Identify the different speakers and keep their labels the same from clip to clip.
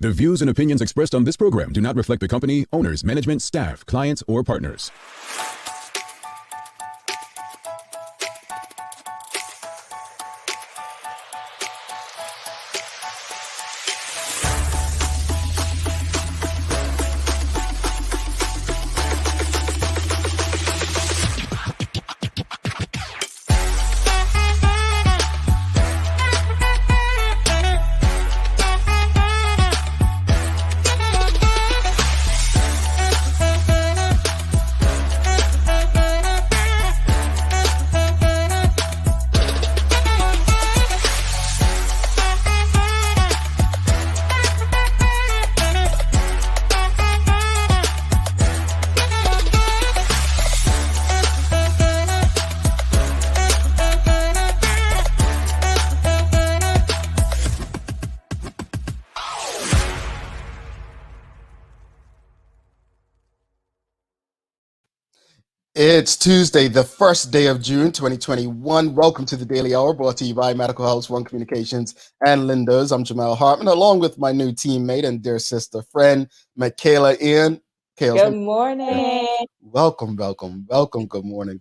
Speaker 1: The views and opinions expressed on this program do not reflect the company, owners, management, staff, clients, or partners.
Speaker 2: It's Tuesday, the first day of June, 2021. Welcome to the Daily Hour, brought to you by Medical House One Communications and Linda's. I'm Jamal Hartman, along with my new teammate and dear sister friend, Michaela Ian.
Speaker 3: Good morning.
Speaker 2: Welcome. Good morning.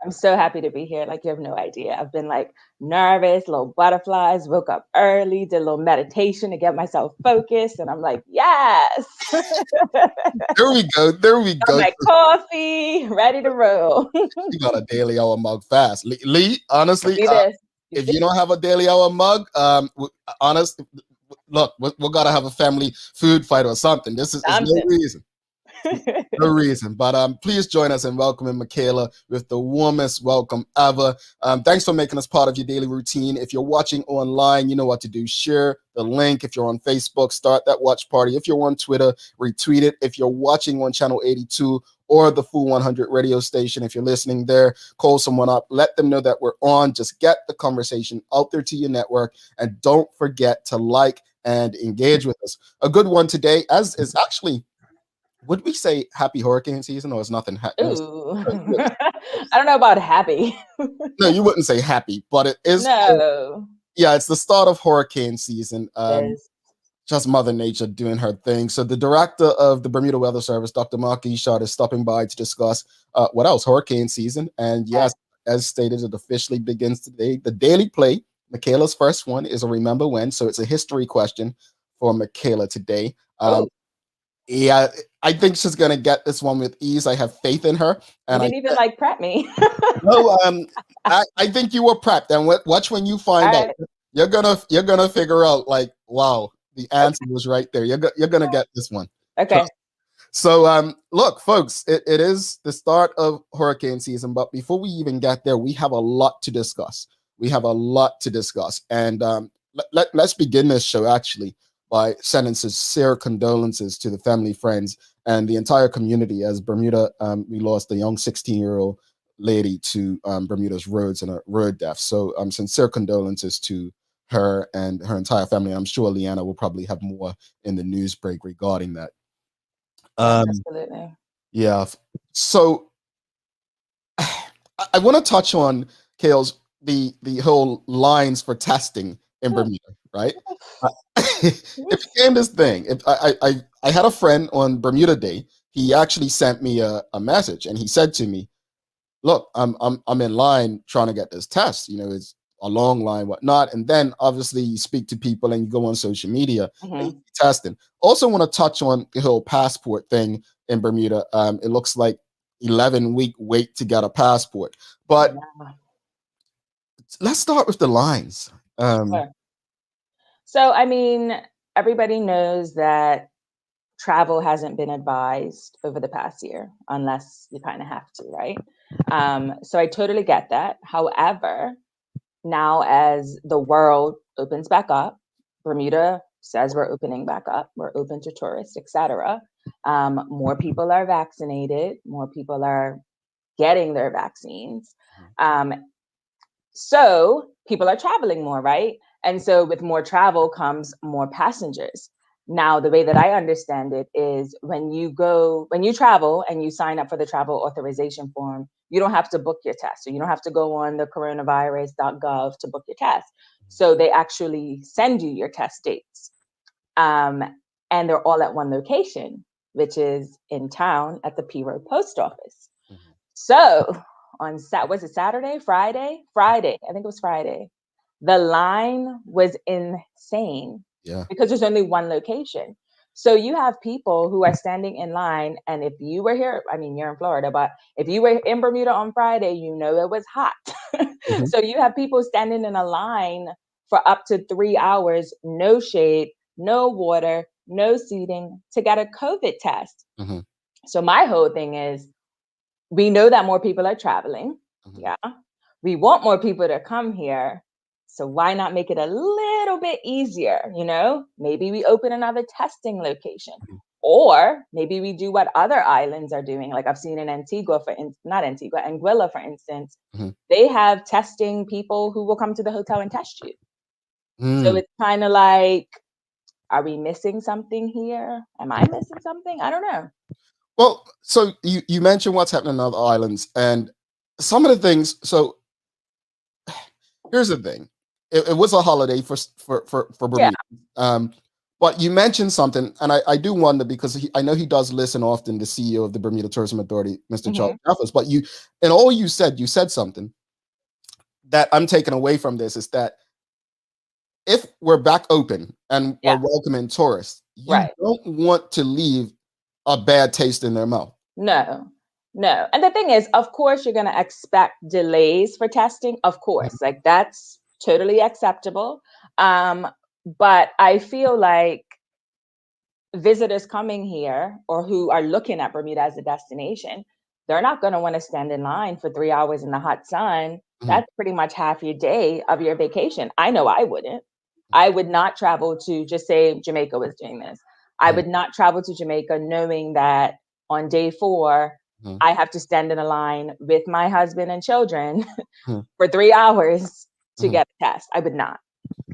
Speaker 3: I'm so happy to be here. Like, you have no idea. I've been like nervous, little butterflies, woke up early, did a little meditation to get myself focused. And I'm like, yes.
Speaker 2: There we go.
Speaker 3: Got my coffee, ready to roll.
Speaker 2: You got a Daily Hour mug fast. Lee, honestly, if you don't have a Daily Hour mug, look, we're going to have a family food fight or something. This is no reason. No reason, but please join us in welcoming Michaela with the warmest welcome ever. Thanks for making us part of your daily routine. If you're watching online, you know what to do. Share the link. If you're on Facebook, start that watch party. If you're on Twitter, retweet it. If you're watching on channel 82 or the Full 100 radio station, if you're listening there, call someone up, let them know that we're on. Just get the conversation out there to your network, and don't forget to like and engage with us. A good one today, as is actually, would we say happy hurricane season, or is nothing happy?
Speaker 3: I don't know about happy.
Speaker 2: No, you wouldn't say happy, but it is.
Speaker 3: No.
Speaker 2: Yeah, it's the start of hurricane season. Just Mother Nature doing her thing. So the director of the Bermuda Weather Service, Dr. Mark Guishard, is stopping by to discuss what else? Hurricane season. And yes, as stated, it officially begins today. The Daily Play, Michaela's first one, is a remember when. So it's a history question for Michaela today. Yeah, I think she's gonna get this one with ease. I have faith in her. And
Speaker 3: you didn't even prep me.
Speaker 2: No, I think you were prepped, and watch when you find out. You're gonna figure out, like, wow, the answer was right there. You're gonna get this one.
Speaker 3: Okay.
Speaker 2: So look, folks, it is the start of hurricane season, but before we even get there, we have a lot to discuss. And let's begin this show actually by sending sincere condolences to the family, friends, and the entire community. As Bermuda, we lost a young 16-year-old lady to Bermuda's roads in a road death. So sincere condolences to her and her entire family. I'm sure Leanna will probably have more in the news break regarding that.
Speaker 3: Absolutely.
Speaker 2: Yeah. So I want to touch on, Kales, the whole lines for testing in Bermuda, right? It became this thing. I had a friend on Bermuda Day. He actually sent me a message, and he said to me, "Look, I'm in line trying to get this test. You know, it's a long line, whatnot." And then obviously you speak to people and you go on social media and testing. Also want to touch on the whole passport thing in Bermuda. It looks like 11-week wait to get a passport. But let's start with the lines.
Speaker 3: So, I mean, everybody knows that travel hasn't been advised over the past year, unless you kind of have to, right? So I totally get that. However, now as the world opens back up, Bermuda says we're opening back up, we're open to tourists, etc. More people are vaccinated, more people are getting their vaccines. So people are traveling more, right? And so with more travel comes more passengers. Now, the way that I understand it is when you travel and you sign up for the travel authorization form, you don't have to book your test. So you don't have to go on the coronavirus.gov to book your test. So they actually send you your test dates. And they're all at one location, which is in town at the P Road Post Office.
Speaker 2: Mhm.
Speaker 3: So was it Saturday, Friday? Friday, I think it was Friday. The line was insane because there's only one location. So you have people who are standing in line, and if you were here, I mean, you're in Florida, but if you were in Bermuda on Friday, you know it was hot.
Speaker 2: Mhm.
Speaker 3: So you have people standing in a line for up to 3 hours, no shade, no water, no seating to get a COVID test.
Speaker 2: Mhm.
Speaker 3: So my whole thing is, we know that more people are traveling.
Speaker 2: Mhm.
Speaker 3: Yeah. We want more people to come here. So why not make it a little bit easier? Maybe we open another testing location,
Speaker 2: Mhm.
Speaker 3: or maybe we do what other islands are doing. Like I've seen in Antigua, not Antigua, Anguilla, for instance,
Speaker 2: Mhm.
Speaker 3: they have testing people who will come to the hotel and test you. So
Speaker 2: Mm.
Speaker 3: it's kind of like, are we missing something here? Am I missing something? I don't know.
Speaker 2: Well, so you mentioned what's happening in other islands, and some of the things. So here's the thing: it was a holiday for
Speaker 3: Yeah.
Speaker 2: Bermuda. But you mentioned something, and I do wonder because I know he does listen often. The CEO of the Bermuda Tourism Authority, Mr. Charles Jeffers. But in all you said something that I'm taking away from this is that if we're back open and we're
Speaker 3: Yeah.
Speaker 2: welcoming tourists, you
Speaker 3: Right.
Speaker 2: don't want to leave a bad taste in their mouth.
Speaker 3: No. And the thing is, of course, you're going to expect delays for testing. Of course, like that's totally acceptable. But I feel like visitors coming here or who are looking at Bermuda as a destination, they're not going to want to stand in line for 3 hours in the hot sun.
Speaker 2: Mhm.
Speaker 3: That's pretty much half your day of your vacation. I know I wouldn't. I would not travel to, just say Jamaica was doing this. I
Speaker 2: Mhm.
Speaker 3: would not travel to Jamaica knowing that on day 4,
Speaker 2: Mhm.
Speaker 3: I have to stand in a line with my husband and children
Speaker 2: Mhm.
Speaker 3: for 3 hours to
Speaker 2: Mhm.
Speaker 3: get a test. I would not.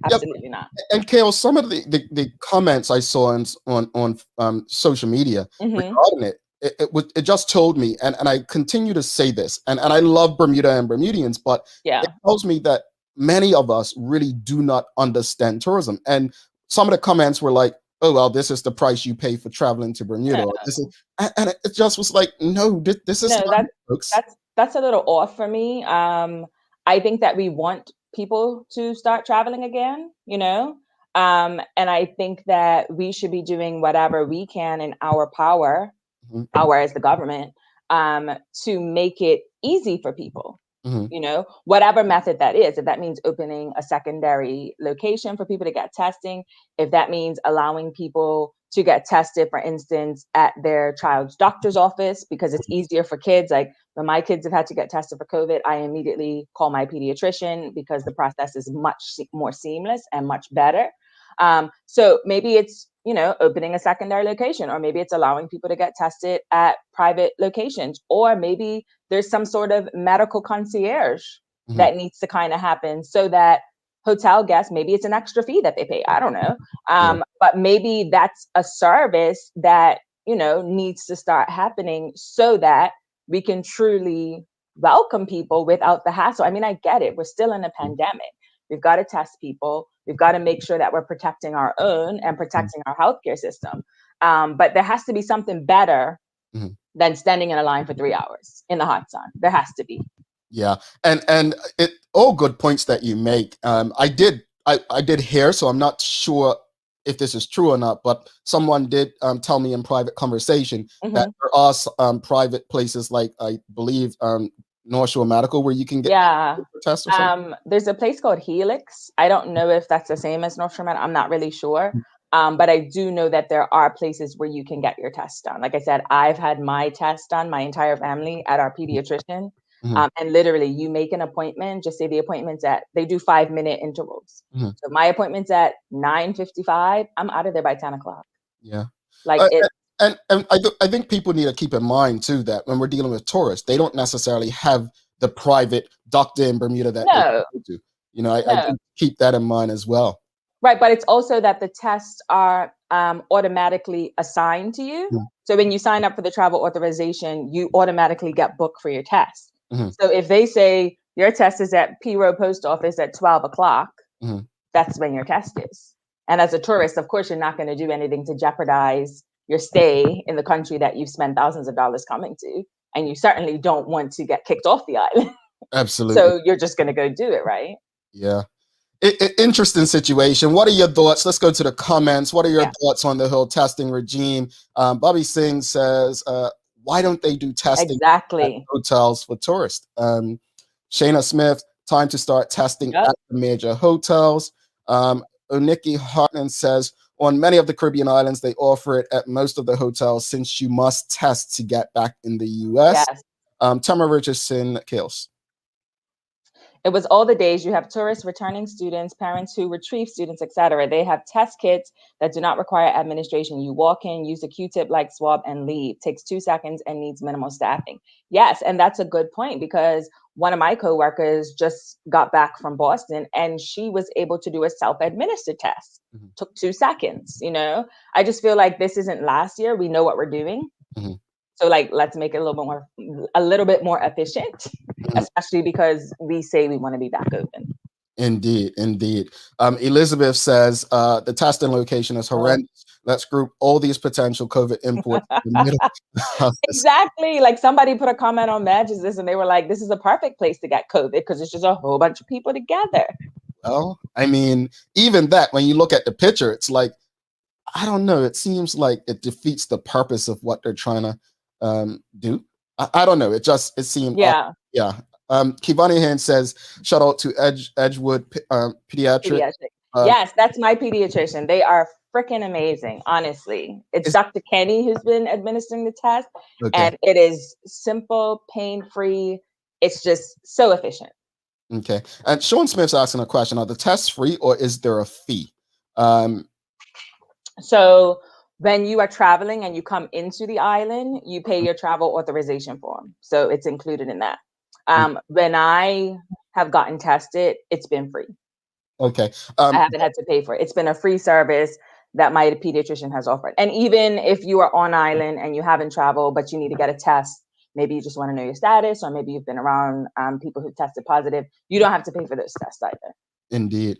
Speaker 2: Yep.
Speaker 3: Absolutely not.
Speaker 2: And Kale, some of the comments I saw on social media
Speaker 3: Hmm.
Speaker 2: regarding it just told me, and I continue to say this, and I love Bermuda and Bermudians, but it
Speaker 3: Yeah.
Speaker 2: tells me that many of us really do not understand tourism. And some of the comments were like, "Oh well, this is the price you pay for traveling to Bermuda."
Speaker 3: No.
Speaker 2: Or this is, and it just was like, "No, this is
Speaker 3: No,
Speaker 2: not it, folks."
Speaker 3: that's a little off for me. I think that we want people to start traveling again, and I think that we should be doing whatever we can in our power,
Speaker 2: Mhm.
Speaker 3: power as the government, to make it easy for people.
Speaker 2: Mhm.
Speaker 3: Whatever method that is. If that means opening a secondary location for people to get testing, if that means allowing people to get tested, for instance, at their child's doctor's office, because it's easier for kids. Like when my kids have had to get tested for COVID, I immediately call my pediatrician because the process is much more seamless and much better. So maybe it's, opening a secondary location, or maybe it's allowing people to get tested at private locations, or maybe there's some sort of medical concierge
Speaker 2: Mhm.
Speaker 3: that needs to kind of happen so that hotel guests, maybe it's an extra fee that they pay. I don't know.
Speaker 2: Yeah.
Speaker 3: But maybe that's a service that, needs to start happening so that we can truly welcome people without the hassle. I mean, I get it. We're still in a pandemic. We've got to test people. We've got to make sure that we're protecting our own and
Speaker 2: Mhm.
Speaker 3: protecting our healthcare system. But there has to be something better
Speaker 2: Mhm.
Speaker 3: than standing in a line for 3 hours in the hot sun. There has to be.
Speaker 2: Yeah, and it all good points that you make. I did hear, so I'm not sure if this is true or not, but someone did tell me in private conversation that
Speaker 3: Hmm.
Speaker 2: there are private places like I believe North Shore Medical where you can get
Speaker 3: Yeah.
Speaker 2: tests or something.
Speaker 3: There's a place called Helix. I don't know if that's the same as North Shore Med. I'm not really sure. But I do know that there are places where you can get your test done. Like I said, I've had my test done, my entire family, at our pediatrician.
Speaker 2: Mhm.
Speaker 3: And literally, you make an appointment. Just say the appointment's they do 5-minute intervals.
Speaker 2: Mhm.
Speaker 3: So my appointment's at 9:55. I'm out of there by 10 o'clock.
Speaker 2: Yeah.
Speaker 3: Like
Speaker 2: Uh,
Speaker 3: it.
Speaker 2: and I think people need to keep in mind too that when we're dealing with tourists, they don't necessarily have the private doctor in Bermuda that they
Speaker 3: No,
Speaker 2: go to. I
Speaker 3: no.
Speaker 2: think keep that in mind as well.
Speaker 3: Right, but it's also that the tests are automatically assigned to you.
Speaker 2: Mhm.
Speaker 3: So when you sign up for the travel authorization, you automatically get booked for your test.
Speaker 2: Mhm.
Speaker 3: So if they say your test is at P Road Post Office at 12 o'clock,
Speaker 2: Mhm.
Speaker 3: that's when your test is. And as a tourist, of course, you're not going to do anything to jeopardize your stay in the country that you've spent thousands of dollars coming to. And you certainly don't want to get kicked off the island.
Speaker 2: Absolutely.
Speaker 3: So you're just going to go do it, right?
Speaker 2: Yeah. Interesting situation. What are your thoughts? Let's go to the comments. What are your thoughts on the whole testing regime? Bobby Singh says, why don't they do testing at hotels for tourists? Shayna Smith, time to start testing at the major hotels. Oniki Hartman says, on many of the Caribbean islands, they offer it at most of the hotels since you must test to get back in the U.S. Tamara Richardson, Kales.
Speaker 3: It was all the days you have tourists, returning students, parents who retrieve students, etc. They have test kits that do not require administration. You walk in, use a Q-tip like swab and leave. Takes 2 seconds and needs minimal staffing. Yes, and that's a good point because one of my coworkers just got back from Boston and she was able to do a self-administered test. Took 2 seconds, you know? I just feel like this isn't last year. We know what we're doing. So like, let's make it a little bit more efficient, especially because we say we want to be back open.
Speaker 2: Indeed. Elizabeth says the testing location is horrendous. Let's group all these potential COVID imports in the middle.
Speaker 3: Exactly. Like somebody put a comment on Magic's and they were like, this is a perfect place to get COVID because it's just a whole bunch of people together.
Speaker 2: Well, I mean, even that, when you look at the picture, it's like, I don't know. It seems like it defeats the purpose of what they're trying to do. I don't know. It seemed Kivani Hand says, shout out to Edgewood Pediatric.
Speaker 3: Yes, that's my pediatrician. They are freaking amazing, honestly. It's Dr. Kenny who's been administering the test, and it is simple, pain-free. It's just so efficient.
Speaker 2: Okay. And Sean Smith's asking a question: are the tests free or is there a fee?
Speaker 3: So when you are traveling and you come into the island, you pay your travel authorization form. So it's included in that. When I have gotten tested, it's been free.
Speaker 2: Okay.
Speaker 3: I haven't had to pay for it. It's been a free service that my pediatrician has offered. And even if you are on island and you haven't traveled, but you need to get a test, maybe you just want to know your status, or maybe you've been around people who tested positive, you don't have to pay for those tests either.
Speaker 2: Indeed.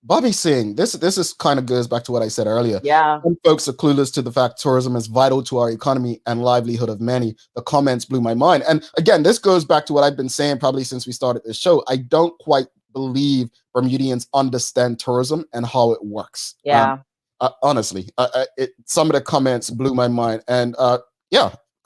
Speaker 2: Bobby Singh, this is kind of goes back to what I said earlier.
Speaker 3: Yeah.
Speaker 2: Some folks are clueless to the fact tourism is vital to our economy and livelihood of many. The comments blew my mind. And again, this goes back to what I've been saying probably since we started this show. I don't quite believe Bermudians understand tourism and how it works.
Speaker 3: Yeah.
Speaker 2: Honestly, some of the comments blew my mind. And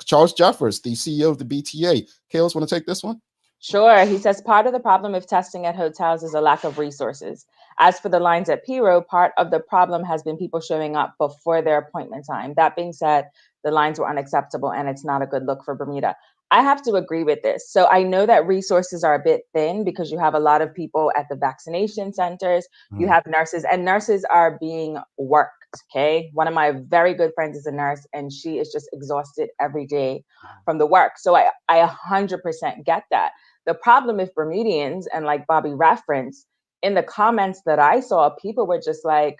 Speaker 2: Charles Jeffers, the CEO of the BTA. Kales, want to take this one?
Speaker 3: Sure. He says part of the problem with testing at hotels is a lack of resources. As for the lines at Piro, part of the problem has been people showing up before their appointment time. That being said, the lines were unacceptable and it's not a good look for Bermuda. I have to agree with this. So I know that resources are a bit thin because you have a lot of people at the vaccination centers, you have nurses, and nurses are being worked. Okay. One of my very good friends is a nurse and she is just exhausted every day from the work. So I 100% get that. The problem with Bermudians, and like Bobby referenced, in the comments that I saw, people were just like,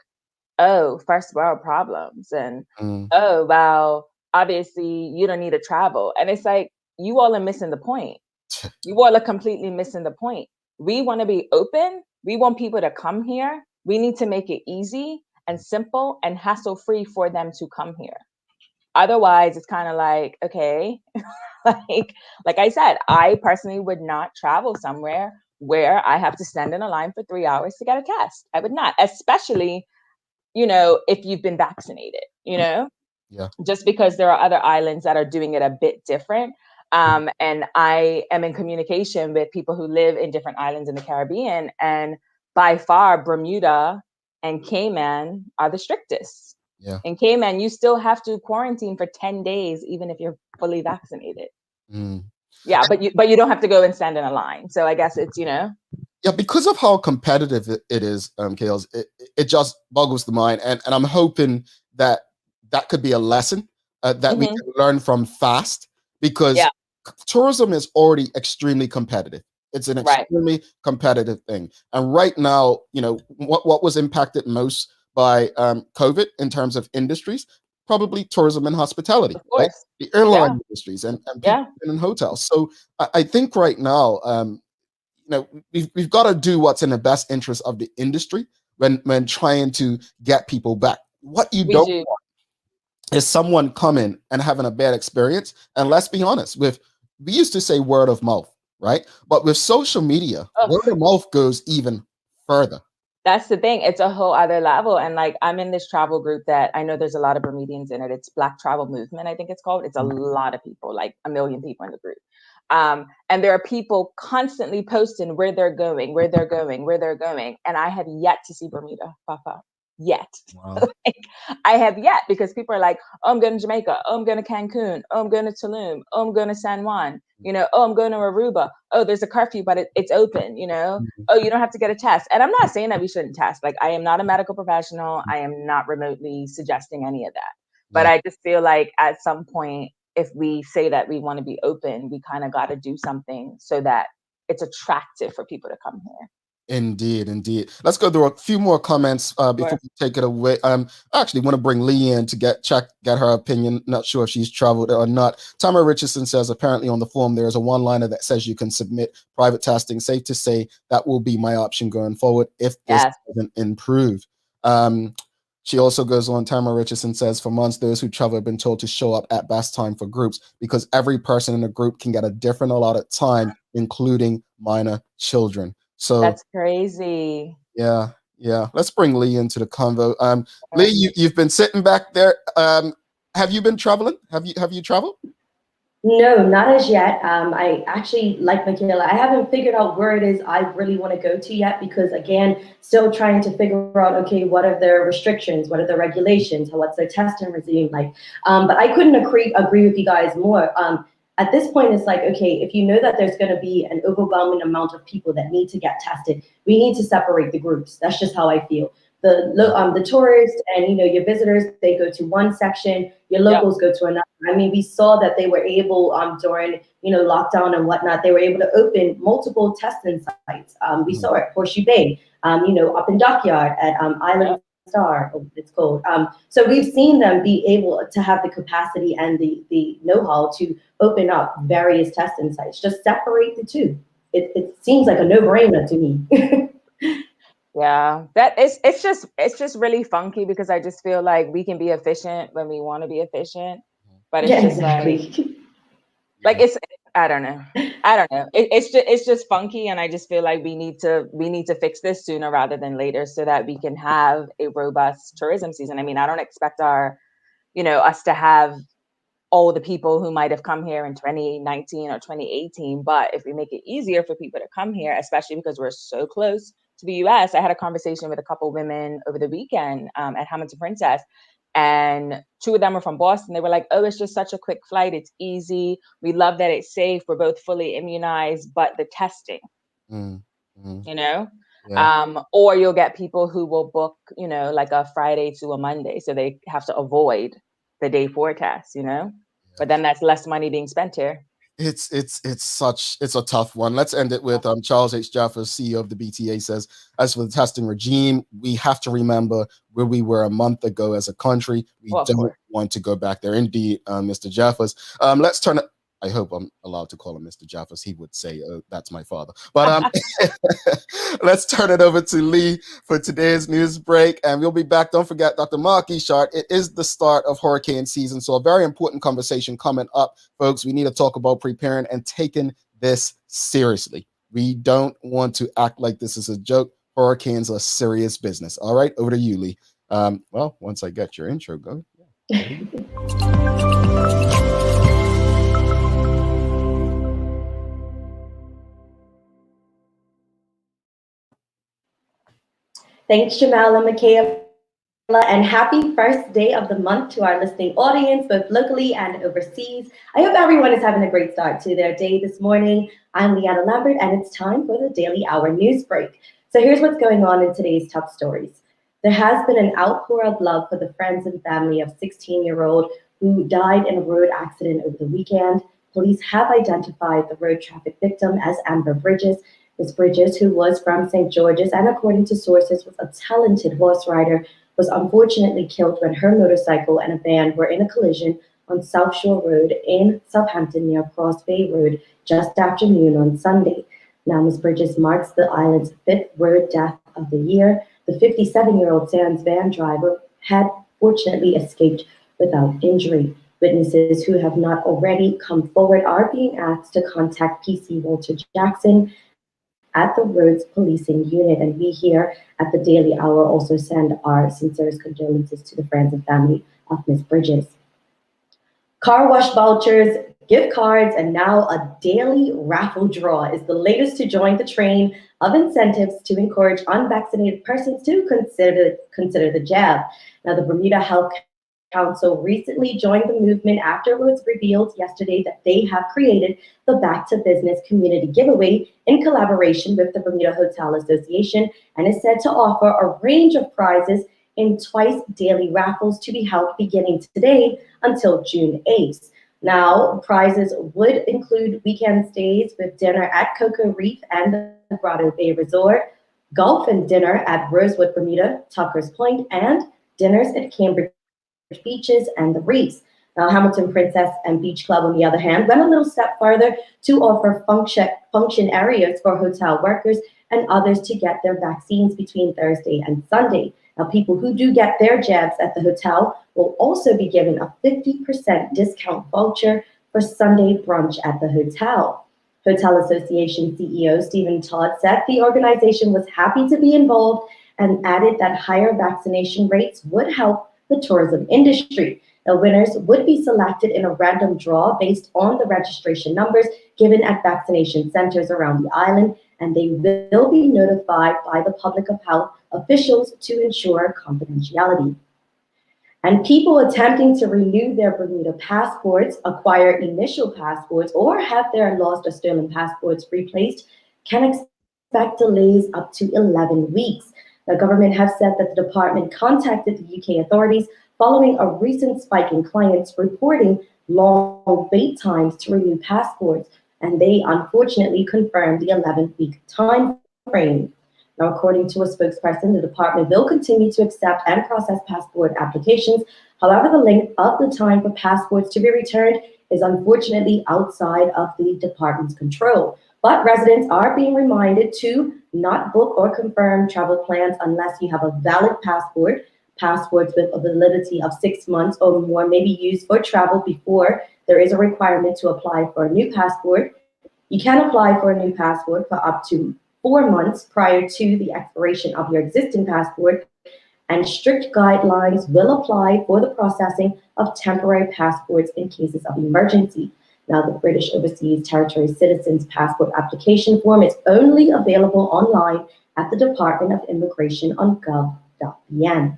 Speaker 3: oh, first world problems. And, oh, well, obviously you don't need to travel. And it's like, you all are missing the point. You all are completely missing the point. We want to be open. We want people to come here. We need to make it easy and simple and hassle-free for them to come here. Otherwise, it's kind of like, okay, like I said, I personally would not travel somewhere where I have to stand in a line for 3 hours to get a test. I would not, especially, if you've been vaccinated, just because there are other islands that are doing it a bit different. And I am in communication with people who live in different islands in the Caribbean, and by far Bermuda and Cayman are the strictest.
Speaker 2: Yeah.
Speaker 3: In Cayman, you still have to quarantine for 10 days, even if you're fully vaccinated. Yeah, but you don't have to go and stand in a line. So I guess it's,
Speaker 2: Yeah, because of how competitive it is, Kales, it just boggles the mind. And I'm hoping that could be a lesson that we can learn from fast, because tourism is already extremely competitive. It's an extremely competitive thing. And right now, what was impacted most by COVID in terms of industries, probably tourism and hospitality, right? The airline industries and people in hotels. So I think right now, we've got to do what's in the best interest of the industry, when trying to get people back. What you
Speaker 3: We
Speaker 2: don't
Speaker 3: do.
Speaker 2: want is someone coming and having a bad experience. And let's be honest, we used to say word of mouth, right? But with social media,
Speaker 3: Ugh.
Speaker 2: word of mouth goes even further.
Speaker 3: That's the thing. It's a whole other level. And like, I'm in this travel group that I know there's a lot of Bermudians in it. It's Black Travel Movement, I think it's called. It's a lot of people, like 1 million people in the group. And there are people constantly posting where they're going, where they're going, where they're going. And I have yet to see Bermuda pop up. Yet.
Speaker 2: Wow.
Speaker 3: Like, I have yet, because people are like, oh, I'm going to Jamaica. Oh, I'm going to Cancun. Oh, I'm going to Tulum. Oh, I'm going to San Juan. Oh, I'm going to Aruba. Oh, there's a curfew, but it's open, Oh, you don't have to get a test. And I'm not saying that we shouldn't test. Like, I am not a medical professional. I am not remotely suggesting any of that. But I just feel like at some point, if we say that we want to be open, we kind of got to do something so that it's attractive for people to come here.
Speaker 2: Indeed. Let's go through a few more comments before we take it away. I actually want to bring Lee in to get her opinion. Not sure if she's traveled or not. Tamara Richardson says, apparently on the form there is a one-liner that says you can submit private testing. Safe to say that will be my option going forward if this doesn't improve. She also goes on, Tamara Richardson says, for months, those who travel have been told to show up at best time for groups because every person in a group can get a different allotted time, including minor children. So
Speaker 3: that's crazy.
Speaker 2: Yeah. Let's bring Lee into the convo. Lee, you've been sitting back there. Have you been traveling? Have you traveled?
Speaker 4: No, not as yet. I actually, like Michaela, I haven't figured out where it is I really want to go to yet because, again, still trying to figure out, okay, what are their restrictions? What are the regulations? What's their testing regime like? But I couldn't agree with you guys more. At this point, it's like, okay, if you know that there's going to be an overwhelming amount of people that need to get tested, we need to separate the groups. That's just how I feel. The tourists and, your visitors, they go to one section, your locals go to another. I mean, we saw that they were able during, lockdown and whatnot, they were able to open multiple testing sites. We saw it, Horseshoe Bay, up in Dockyard at Island Star, it's called. So we've seen them be able to have the capacity and the know-how to open up various testing sites. Just separate the two. It seems like a no-brainer to me.
Speaker 3: Yeah, it's just really funky because I just feel like we can be efficient when we want to be efficient, but it's just like it's I don't know. It's just funky, and I just feel like we need to fix this sooner rather than later so that we can have a robust tourism season. I mean, I don't expect us to have all the people who might have come here in 2019 or 2018, but if we make it easier for people to come here, especially because we're so close to the US. I had a conversation with a couple women over the weekend at Hamilton Princess, and 2 of them were from Boston. They were like, oh, it's just such a quick flight. It's easy. We love that it's safe. We're both fully immunized, but the testing, or you'll get people who will book, like a Friday to a Monday. So they have to avoid the day 4 test, but then that's less money being spent here.
Speaker 2: It's a tough one. Let's end it with Charles H. Jaffa, CEO of the BTA, says, as for the testing regime, we have to remember where we were a month ago as a country. We don't want to go back there. Indeed, Mr. Jaffas. Let's turn it. I hope I'm allowed to call him Mr. Jaffas. He would say, that's my father. But let's turn it over to Lee for today's news break. And we'll be back. Don't forget, Dr. Mark Guishard. It is the start of hurricane season. So a very important conversation coming up, folks. We need to talk about preparing and taking this seriously. We don't want to act like this is a joke. Hurricanes are serious business. All right, over to you, Lee. Well, once I get your intro going.
Speaker 4: Thanks, Jamal and Michaela, and happy first day of the month to our listening audience, both locally and overseas. I hope everyone is having a great start to their day this morning. I'm Leanna Lambert, and it's time for the Daily Hour News Break. So here's what's going on in today's top stories. There has been an outpour of love for the friends and family of 16-year-old who died in a road accident over the weekend. Police have identified the road traffic victim as Amber Bridges. Ms. Bridges, who was from St. George's and according to sources was a talented horse rider, was unfortunately killed when her motorcycle and a van were in a collision on South Shore Road in Southampton near Cross Bay Road just after noon on Sunday. Now, Ms. Bridges marks the island's 5th road death of the year. The 57-year-old Sands van driver had fortunately escaped without injury. Witnesses who have not already come forward are being asked to contact PC Walter Jackson at the Roads Policing Unit. And we here at the Daily Hour also send our sincerest condolences to the friends and family of Miss Bridges. Car wash vouchers, gift cards, and now a daily raffle draw is the latest to join the train of incentives to encourage unvaccinated persons to consider the jab. Now, the Bermuda Health Council recently joined the movement after it was revealed yesterday that they have created the Back to Business Community Giveaway in collaboration with the Bermuda Hotel Association, and is said to offer a range of prizes in twice daily raffles to be held beginning today until June 8th. Now, prizes would include weekend stays with dinner at Cocoa Reef and the Grotto Bay Resort, golf and dinner at Rosewood Bermuda, Tucker's Point, and dinners at Cambridge Beaches and the Reefs. Now, Hamilton Princess and Beach Club, on the other hand, went a little step further to offer function areas for hotel workers and others to get their vaccines between Thursday and Sunday. Now, people who do get their jabs at the hotel will also be given a 50% discount voucher for Sunday brunch at the hotel. Hotel Association CEO Stephen Todd said the organization was happy to be involved and added that higher vaccination rates would help the tourism industry. The winners would be selected in a random draw based on the registration numbers given at vaccination centers around the island, and they will be notified by the public health officials to ensure confidentiality. And people attempting to renew their Bermuda passports, acquire initial passports, or have their lost or stolen passports replaced can expect delays up to 11 weeks. The government has said that the department contacted the UK authorities following a recent spike in clients reporting long wait times to renew passports, and they unfortunately confirmed the 11-week time frame. Now, according to a spokesperson, the department will continue to accept and process passport applications. However, the length of the time for passports to be returned is unfortunately outside of the department's control. But residents are being reminded to not book or confirm travel plans unless you have a valid passport. Passports with a validity of 6 months or more may be used for travel before there is a requirement to apply for a new passport. You can apply for a new passport for up to 4 months prior to the expiration of your existing passport, and strict guidelines will apply for the processing of temporary passports in cases of emergency. Now, the British Overseas Territory Citizens Passport application form is only available online at the Department of Immigration on gov.bn.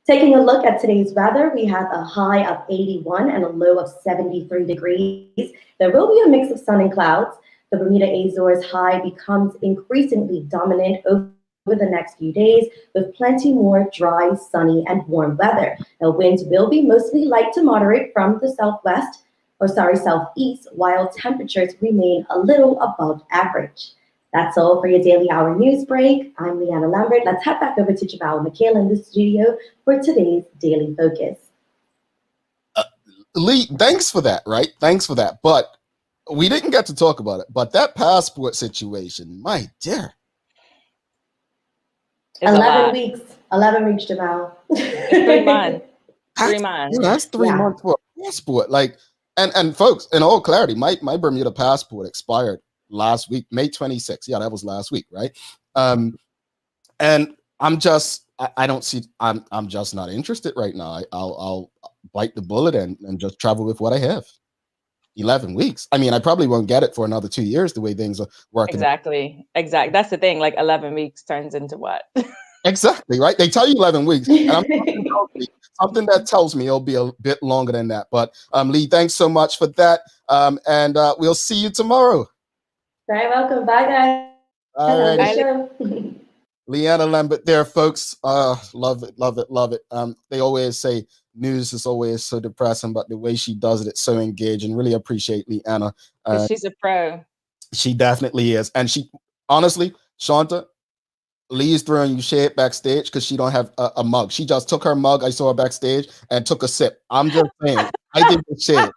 Speaker 4: Taking a look at today's weather, we have a high of 81 and a low of 73 degrees. There will be a mix of sun and clouds. The Bermuda Azores high becomes increasingly dominant over the next few days, with plenty more dry, sunny, and warm weather. Now, winds will be mostly light to moderate from the southeast, while temperatures remain a little above average. That's all for your Daily Hour news break. I'm Leanna Lambert. Let's head back over to Javal Michaela in the studio for today's Daily Focus.
Speaker 2: Lee, thanks for that, right? Thanks for that. But we didn't get to talk about it. But that passport situation, my dear.
Speaker 4: 11 weeks. 11 weeks, Jamal.
Speaker 3: 3 months. 3 months.
Speaker 2: That's 3 months for a passport. Like, and folks, in all clarity, my Bermuda passport expired last week, May 26th. Yeah, that was last week, right? And I'm just, I don't see, I'm just not interested right now. I'll bite the bullet and just travel with what I have. 11 weeks. I mean, I probably won't get it for another 2 years the way things are working.
Speaker 3: Exactly. That's the thing. Like 11 weeks turns into what?
Speaker 2: Exactly, right? They tell you 11 weeks. And something that tells me it'll be a bit longer than that. But Lee, thanks so much for that. And we'll see you tomorrow.
Speaker 4: Very welcome. Bye, guys.
Speaker 2: All
Speaker 4: right.
Speaker 2: Leanna Lambert there, folks. Love it, love it, love it. They always say news is always so depressing, but the way she does it, it's so engaging. Really appreciate Leanna.
Speaker 3: She's a pro.
Speaker 2: She definitely is. And she, honestly, Shanta, Lee's throwing you shade backstage because she don't have a mug. She just took her mug. I saw her backstage and took a sip. I'm just saying, I give you shade.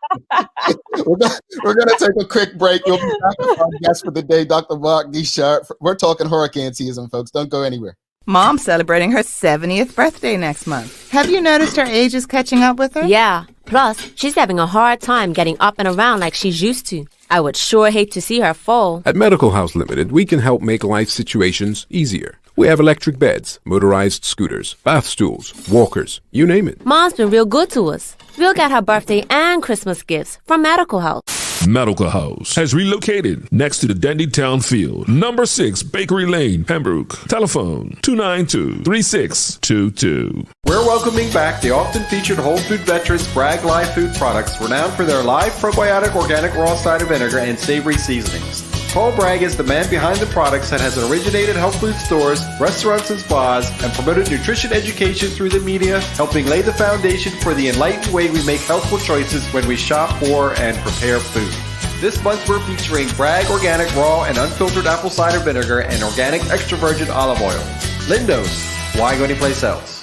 Speaker 2: We're gonna take a quick break. You'll be back with our guest for the day, Dr. Mark Guishard. We're talking hurricane season, folks. Don't go anywhere.
Speaker 5: Mom's celebrating her 70th birthday next month. Have you noticed her age is catching up with her?
Speaker 6: Yeah. Plus, she's having a hard time getting up and around like she's used to. I would sure hate to see her fall.
Speaker 7: At Medical House Limited, we can help make life situations easier. We have electric beds, motorized scooters, bath stools, walkers, you name it.
Speaker 6: Mom's been real good to us. We'll get her birthday and Christmas gifts from Medical House.
Speaker 8: Medical House has relocated next to the Dendy Town Field, number 6 Bakery Lane, Pembroke. Telephone 292-3622.
Speaker 9: We're welcoming back the often featured Whole Food veterans Bragg Live Food Products, renowned for their live probiotic organic raw cider vinegar and savory seasonings. Paul Bragg is the man behind the products that has originated health food stores, restaurants, and spas, and promoted nutrition education through the media, helping lay the foundation for the enlightened way we make healthful choices when we shop for and prepare food. This month we're featuring Bragg Organic Raw and Unfiltered Apple Cider Vinegar and Organic Extra Virgin Olive Oil. Lindo's, why go anyplace else?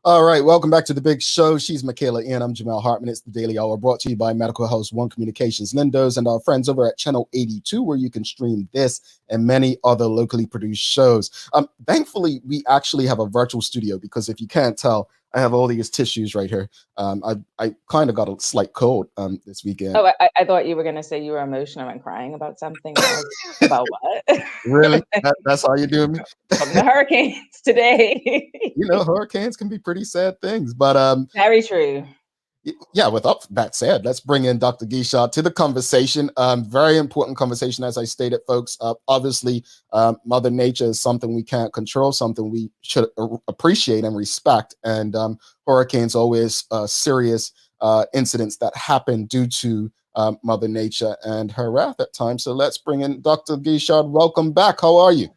Speaker 2: All right, welcome back to the big show. She's Michaela Ian. I'm Jamel Hartman. It's the Daily Hour, brought to you by Medical House One Communications, Lindo's, and our friends over at Channel 82, where you can stream this and many other locally produced shows. Thankfully, we actually have a virtual studio, because if you can't tell, I have all these tissues right here. I kind of got a slight cold this weekend.
Speaker 3: Oh, I thought you were going to say you were emotional and crying about something. About what?
Speaker 2: Really? That's how you do me?
Speaker 3: From the hurricanes today.
Speaker 2: You know, hurricanes can be pretty sad things, but
Speaker 3: very true.
Speaker 2: Yeah, with that said, let's bring in Dr. Guishard to the conversation. Very important conversation, as I stated, folks. Obviously, Mother Nature is something we can't control, something we should appreciate and respect. And hurricanes always serious incidents that happen due to Mother Nature and her wrath at times. So let's bring in Dr. Guishard. Welcome back. How are you?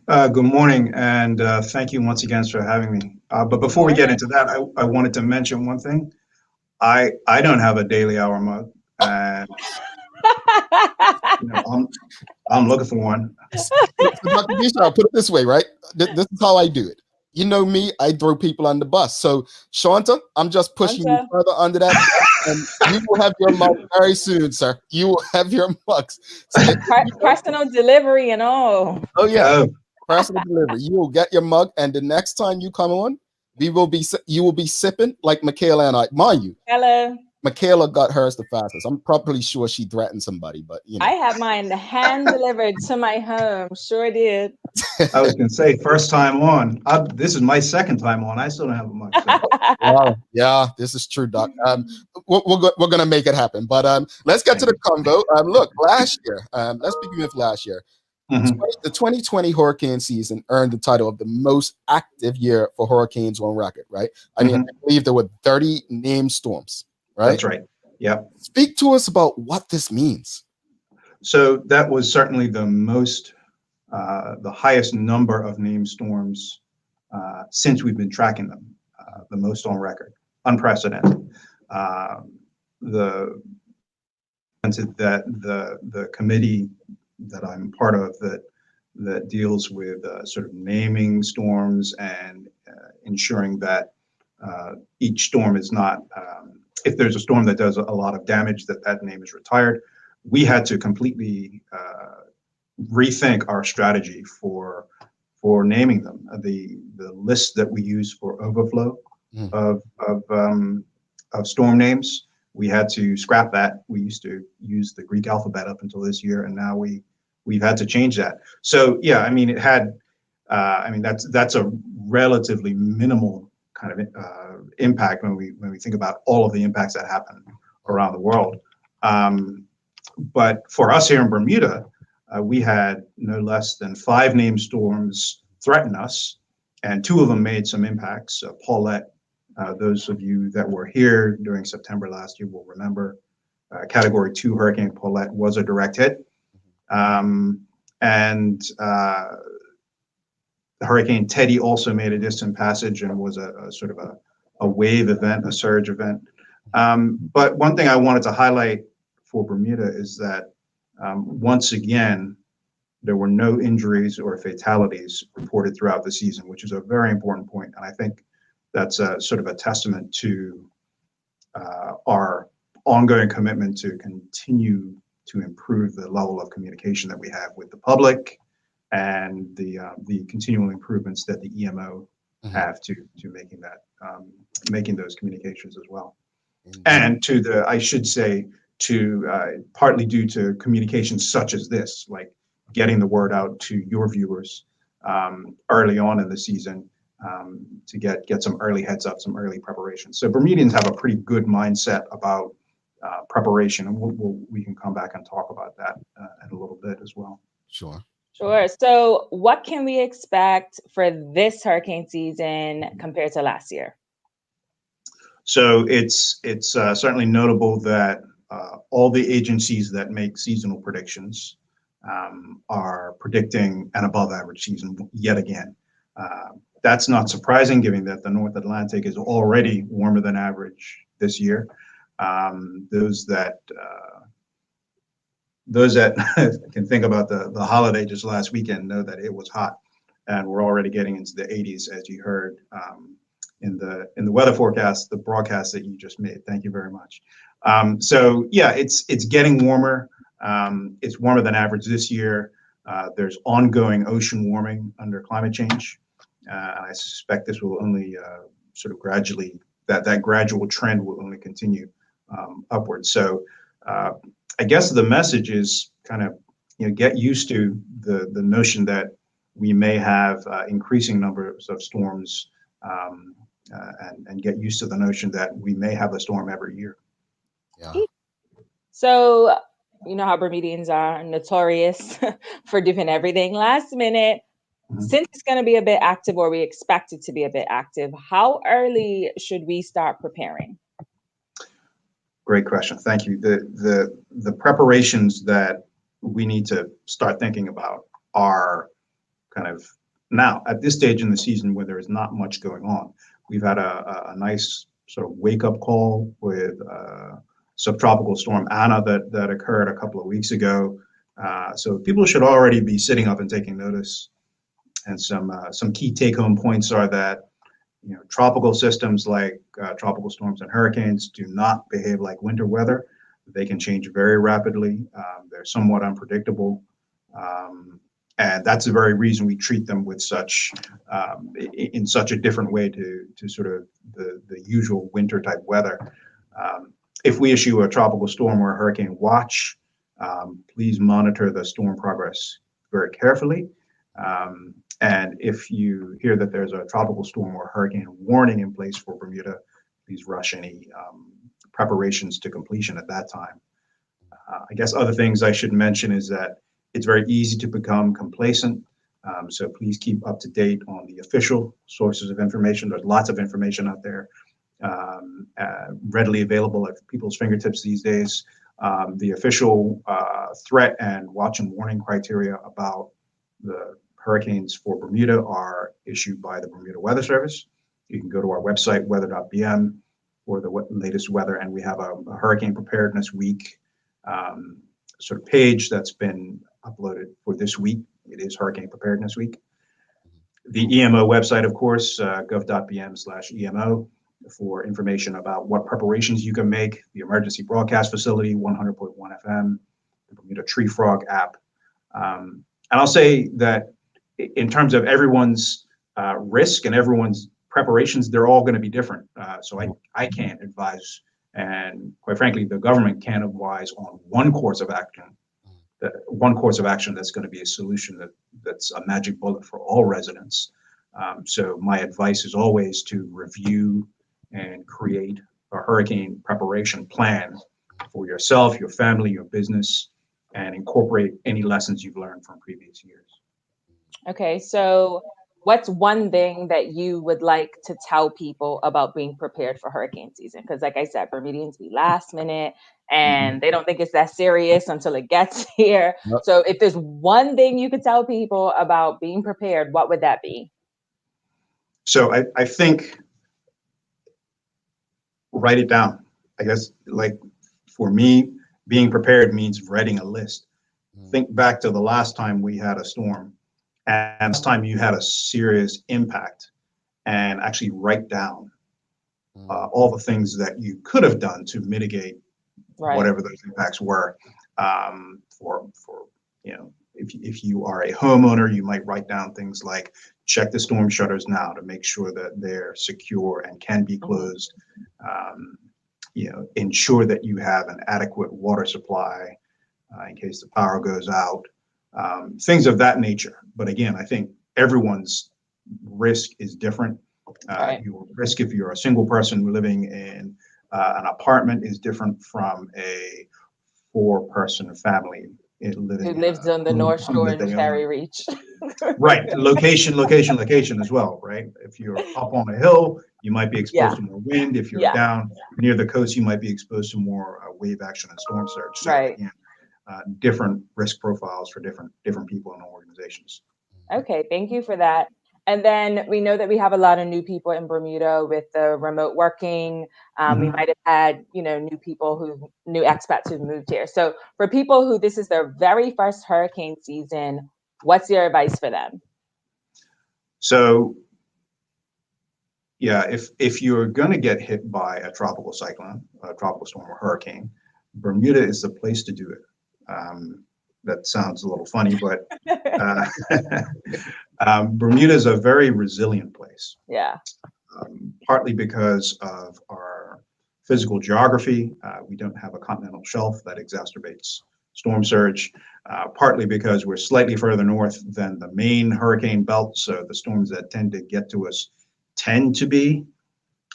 Speaker 10: Good morning, and thank you once again for having me. But before we get into that, I wanted to mention one thing. I don't have a Daily Hour mug, and I'm looking for one.
Speaker 2: Dr. Guishard, I'll put it this way, right? This is how I do it. You know me, I throw people on the bus. So, Shanta, I'm just pushing you further under that, and you will have your mug very soon, sir. You will have your mugs. So,
Speaker 3: personal delivery and all.
Speaker 2: Oh yeah, personal delivery. You will get your mug, and the next time you come on, you will be sipping like Michaela and I. Mind you,
Speaker 3: hello.
Speaker 2: Michaela got hers the fastest. I'm probably sure she threatened somebody, but you know.
Speaker 3: I have mine hand delivered to my home. Sure did.
Speaker 10: I was going to say, first time on. This is my second time on. I still don't have a mug. So.
Speaker 2: Wow. Yeah, this is true, Doc. We're going to make it happen. But let's get to the convo. Look, last year, let's begin with last year. Mm-hmm. The 2020 hurricane season earned the title of the most active year for hurricanes on record, right? I mean, I believe there were 30 named storms, right?
Speaker 10: That's right. Yeah.
Speaker 2: Speak to us about what this means.
Speaker 10: So that was certainly the most, the highest number of named storms since we've been tracking them, the most on record, unprecedented. The committee that I'm part of that deals with sort of naming storms and ensuring that each storm is not, if there's a storm that does a lot of damage, that name is retired. We had to completely rethink our strategy for naming them. The list that we use for overflow of storm names, we had to scrap that. We used to use the Greek alphabet up until this year, and now we've had to change that. So yeah, I mean, it had, that's a relatively minimal kind of impact when we think about all of the impacts that happen around the world. But for us here in Bermuda, we had no less than 5 named storms threaten us, and 2 of them made some impacts. Paulette, those of you that were here during September last year will remember, Category 2 Hurricane Paulette was a direct hit. Hurricane Teddy also made a distant passage and was a sort of a wave event, a surge event. But one thing I wanted to highlight for Bermuda is that once again, there were no injuries or fatalities reported throughout the season, which is a very important point. And I think that's a sort of a testament to our ongoing commitment to continue to improve the level of communication that we have with the public, and the continual improvements that the EMO have to making that making those communications as well. And to the, I should say, to partly due to communications such as this, like getting the word out to your viewers early on in the season to get some early heads up, some early preparation. So Bermudians have a pretty good mindset about preparation, and we can come back and talk about that in a little bit as well.
Speaker 11: Sure.
Speaker 3: So what can we expect for this hurricane season compared to last year?
Speaker 10: So it's certainly notable that all the agencies that make seasonal predictions are predicting an above average season yet again. That's not surprising, given that the North Atlantic is already warmer than average this year. Those that can think about the holiday just last weekend know that it was hot, and we're already getting into the 80s, as you heard in the weather forecast, the broadcast that you just made. Thank you very much. So yeah, it's getting warmer. It's warmer than average this year. There's ongoing ocean warming under climate change. I suspect this will only sort of gradually, that gradual trend will only continue upwards. So I guess the message is kind of, get used to the notion that we may have increasing numbers of storms, and get used to the notion that we may have a storm every year.
Speaker 11: Yeah.
Speaker 3: So you know how Bermudians are notorious for doing everything last minute. Since it's going to be a bit active, or we expect it to be a bit active, how early should we start preparing?
Speaker 10: Great question. Thank you. The preparations that we need to start thinking about are kind of now at this stage in the season where there is not much going on. We've had a nice sort of wake up call with subtropical storm Anna that occurred a couple of weeks ago. So people should already be sitting up and taking notice. And some key take-home points are that tropical systems like tropical storms and hurricanes do not behave like winter weather. They can change very rapidly. They're somewhat unpredictable. And that's the very reason we treat them with such in such a different way to sort of the usual winter type weather. If we issue a tropical storm or a hurricane watch, please monitor the storm progress very carefully. And if you hear that there's a tropical storm or hurricane warning in place for Bermuda, please rush any preparations to completion at that time. I guess other things I should mention is that it's very easy to become complacent. So please keep up to date on the official sources of information. There's lots of information out there readily available at people's fingertips these days. The official threat and watch and warning criteria about the hurricanes for Bermuda are issued by the Bermuda Weather Service. You can go to our website, weather.bm, for the latest weather, and we have a hurricane preparedness week sort of page that's been uploaded for this week. It is Hurricane Preparedness Week. The EMO website, of course, gov.bm/EMO, for information about what preparations you can make. The emergency broadcast facility, 100.1 FM, the Bermuda Tree Frog app. And I'll say that in terms of everyone's risk and everyone's preparations, they're all going to be different. So I can't advise, and quite frankly, the government can't advise on one course of action. One course of action that's going to be a solution that's a magic bullet for all residents. So my advice is always to review and create a hurricane preparation plan for yourself, your family, your business, and incorporate any lessons you've learned from previous years.
Speaker 3: Okay, so what's one thing that you would like to tell people about being prepared for hurricane season? Because like I said, Bermudians be last minute and they don't think it's that serious until it gets here. Yep. So if there's one thing you could tell people about being prepared, what would that be?
Speaker 10: So I think, write it down. I guess, like for me, being prepared means writing a list. Think back to the last time we had a storm, and this time you had a serious impact, and actually write down all the things that you could have done to mitigate whatever those impacts were. For if you are a homeowner, you might write down things like check the storm shutters now to make sure that they're secure and can be closed. Ensure that you have an adequate water supply in case the power goes out, things of that nature. But again, I think everyone's risk is different. Your risk if you're a single person living in an apartment is different from a 4-person family living
Speaker 3: who lives on the North Shore in Cherry Reach.
Speaker 10: Right, location as well, right? If you're up on a hill, you might be exposed to more wind. If you're down near the coast, you might be exposed to more wave action and storm surge. So again, different risk profiles for different people and organizations.
Speaker 3: Okay, thank you for that. And then we know that we have a lot of new people in Bermuda with the remote working. We might have had, new expats who've moved here. So for people who this is their very first hurricane season, what's your advice for them?
Speaker 10: So, yeah, if you're going to get hit by a tropical cyclone, a tropical storm or hurricane, Bermuda is the place to do it. That sounds a little funny, but Bermuda is a very resilient place.
Speaker 3: Yeah.
Speaker 10: Partly because of our physical geography. We don't have a continental shelf that exacerbates storm surge. Partly because we're slightly further north than the main hurricane belt, so the storms that tend to get to us tend to be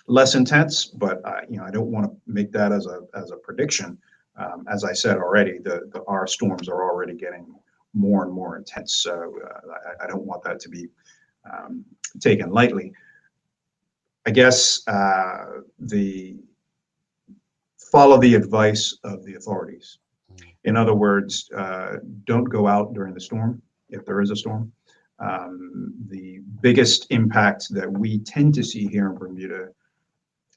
Speaker 10: less intense. But I don't want to make that as a prediction. As I said already, our storms are already getting more and more intense. So I don't want that to be taken lightly. I guess follow the advice of the authorities. In other words, don't go out during the storm if there is a storm. The biggest impact that we tend to see here in Bermuda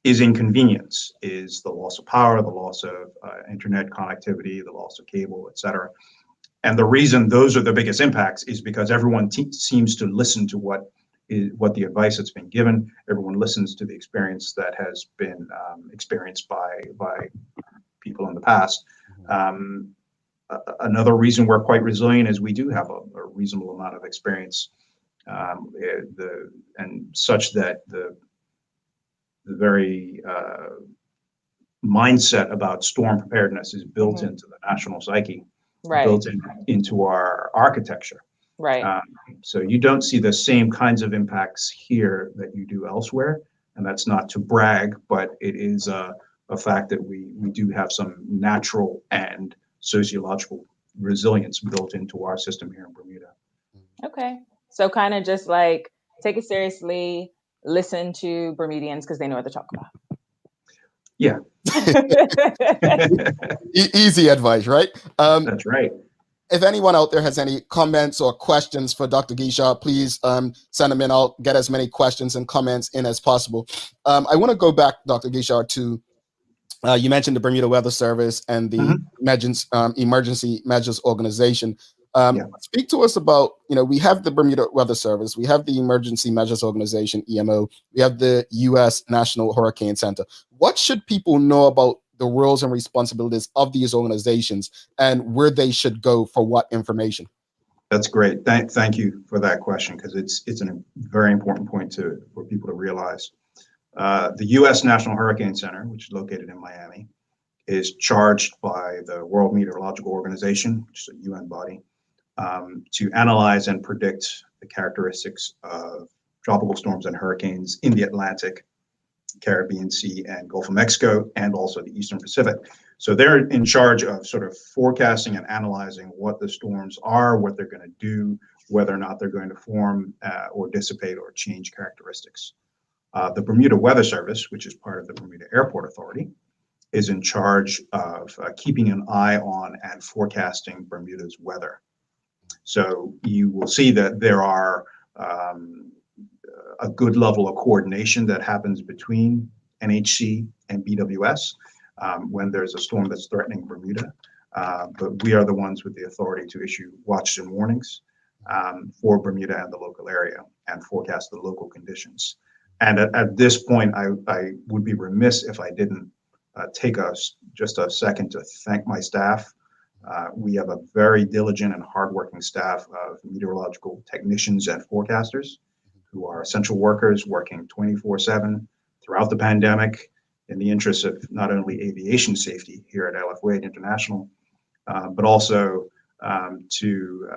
Speaker 10: is inconvenience, is the loss of power, the loss of internet connectivity, the loss of cable, et cetera. And the reason those are the biggest impacts is because everyone seems to listen to what the advice that's been given. Everyone listens to the experience that has been experienced by people in the past. Another reason we're quite resilient is we do have a reasonable amount of experience, and such that the very mindset about storm preparedness is built into the national psyche, built into our architecture.
Speaker 3: Right.
Speaker 10: So you don't see the same kinds of impacts here that you do elsewhere, and that's not to brag, but it is a fact that we do have some natural and sociological resilience built into our system here in Bermuda.
Speaker 3: Okay. So kind of just like take it seriously, listen to Bermudians because they know what to talk about.
Speaker 10: Yeah.
Speaker 2: Easy advice, right?
Speaker 10: That's right.
Speaker 2: If anyone out there has any comments or questions for Dr. Guishard, please send them in. I'll get as many questions and comments in as possible. I want to go back, Dr. Guishard, to you mentioned the Bermuda Weather Service and the Emergency Measures Organization. Speak to us about, we have the Bermuda Weather Service, we have the Emergency Measures Organization, EMO, we have the U.S. National Hurricane Center. What should people know about the roles and responsibilities of these organizations and where they should go for what information?
Speaker 10: That's great. Thank you for that question, because it's a very important point for people to realize. The U.S. National Hurricane Center, which is located in Miami, is charged by the World Meteorological Organization, which is a UN body, to analyze and predict the characteristics of tropical storms and hurricanes in the Atlantic, Caribbean Sea, and Gulf of Mexico, and also the Eastern Pacific. So they're in charge of sort of forecasting and analyzing what the storms are, what they're going to do, whether or not they're going to form or dissipate or change characteristics. The Bermuda Weather Service, which is part of the Bermuda Airport Authority, is in charge of keeping an eye on and forecasting Bermuda's weather. So you will see that there are a good level of coordination that happens between NHC and BWS when there's a storm that's threatening Bermuda. But we are the ones with the authority to issue watches and warnings for Bermuda and the local area and forecast the local conditions. And at this point, I would be remiss if I didn't take just a second to thank my staff. We have a very diligent and hardworking staff of meteorological technicians and forecasters who are essential workers working 24/7 throughout the pandemic in the interest of not only aviation safety here at LF Wade International, but also to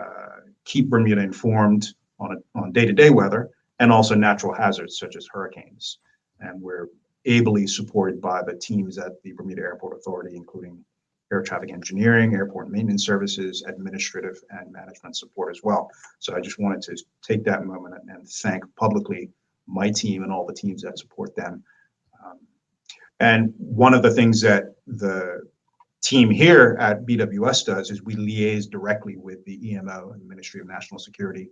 Speaker 10: keep Bermuda informed on day-to-day weather and also natural hazards such as hurricanes. And we're ably supported by the teams at the Bermuda Airport Authority, including air traffic engineering, airport maintenance services, administrative and management support as well. So I just wanted to take that moment and thank publicly my team and all the teams that support them. And one of the things that the team here at BWS does is we liaise directly with the EMO and the Ministry of National Security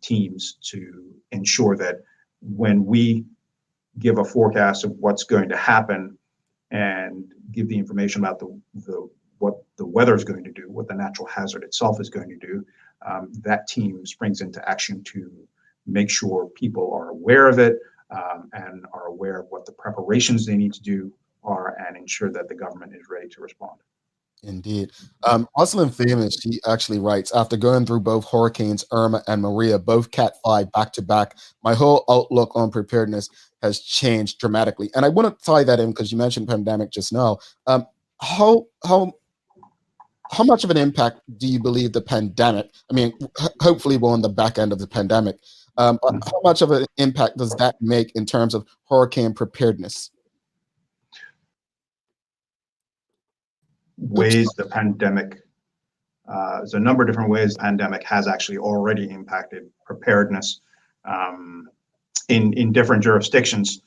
Speaker 10: teams to ensure that when we give a forecast of what's going to happen and give the information about what the weather is going to do, what the natural hazard itself is going to do, that team springs into action to make sure people are aware of it and are aware of what the preparations they need to do are, and ensure that the government is ready to respond.
Speaker 2: Indeed. Rosalind Famous, she actually writes, after going through both hurricanes Irma and Maria, both Cat 5 back to back, my whole outlook on preparedness has changed dramatically. And I want to tie that in because you mentioned pandemic just now. How much of an impact do you believe the pandemic, I mean, hopefully we're on the back end of the pandemic, how much of an impact does that make in terms of hurricane preparedness?
Speaker 10: Ways the pandemic, there's a number of different ways the pandemic has actually already impacted preparedness in different jurisdictions.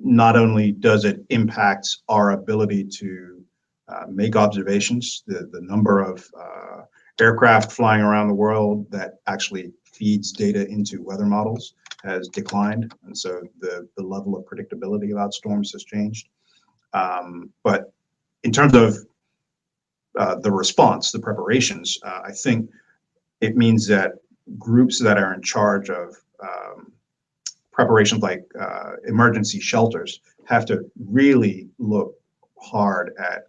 Speaker 10: Not only does it impact our ability to make observations, the number of aircraft flying around the world that actually feeds data into weather models has declined, and so the level of predictability about storms has changed. But in terms of the response, the preparations, I think it means that groups that are in charge of preparations like emergency shelters have to really look hard at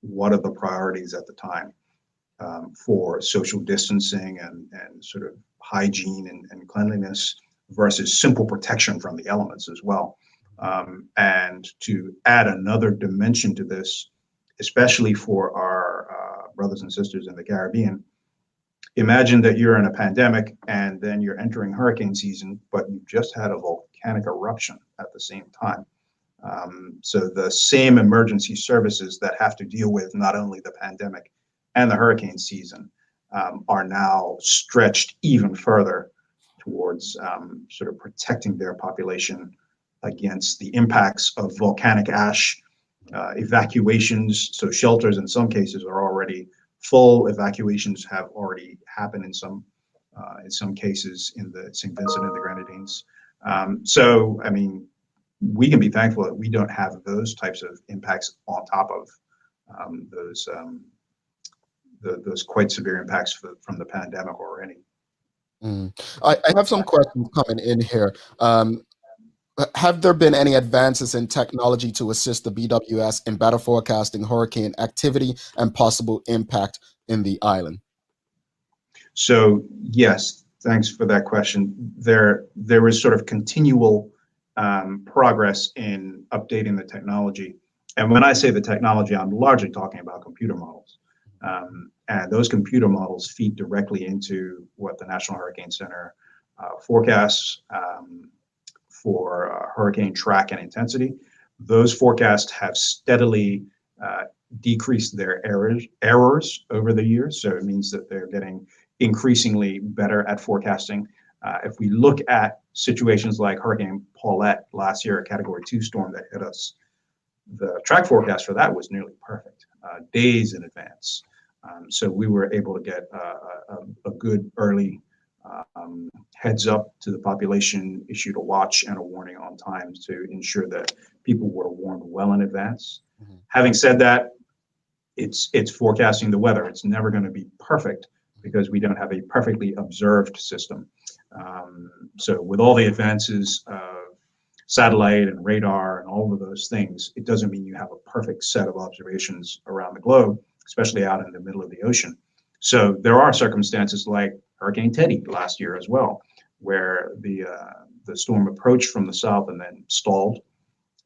Speaker 10: what are the priorities at the time for social distancing and sort of hygiene and cleanliness versus simple protection from the elements as well. And to add another dimension to this, especially for our brothers and sisters in the Caribbean, imagine that you're in a pandemic and then you're entering hurricane season, but you just had a volcanic eruption at the same time. So the same emergency services that have to deal with not only the pandemic and the hurricane season are now stretched even further towards sort of protecting their population against the impacts of volcanic ash, evacuations. So shelters in some cases are already full. Evacuations have already happened in some cases in the St. Vincent and the Grenadines. So, I mean, we can be thankful that we don't have those types of impacts on top of those quite severe impacts from the pandemic already.
Speaker 2: I have some questions coming in here. Have there been any advances in technology to assist the BWS in better forecasting hurricane activity and possible impact in the island?
Speaker 10: So yes, thanks for that question. There is sort of continual progress in updating the technology. And when I say the technology, I'm largely talking about computer models. And those computer models feed directly into what the National Hurricane Center forecasts for hurricane track and intensity. Those forecasts have steadily decreased their errors over the years. So it means that they're getting increasingly better at forecasting. If we look at situations like Hurricane Paulette last year, a Category 2 storm that hit us, the track forecast for that was nearly perfect, days in advance. So we were able to get a good early heads up to the population, issued a watch and a warning on time to ensure that people were warned well in advance. Mm-hmm. Having said that, it's forecasting the weather. It's never going to be perfect because we don't have a perfectly observed system. So with all the advances of satellite and radar and all of those things, it doesn't mean you have a perfect set of observations around the globe, especially out in the middle of the ocean. So there are circumstances like Hurricane Teddy last year as well, where the storm approached from the south and then stalled.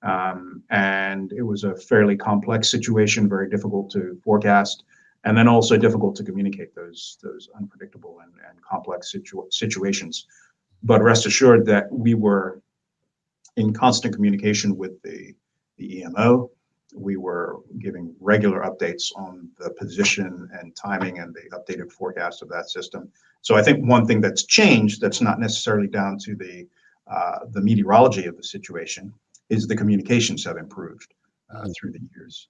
Speaker 10: And it was a fairly complex situation, very difficult to forecast, and then also difficult to communicate those unpredictable and complex situations. But rest assured that we were in constant communication with the EMO. We were giving regular updates on the position and timing and the updated forecast of that system. So I think one thing that's changed, that's not necessarily down to the meteorology of the situation, is the communications have improved through the years.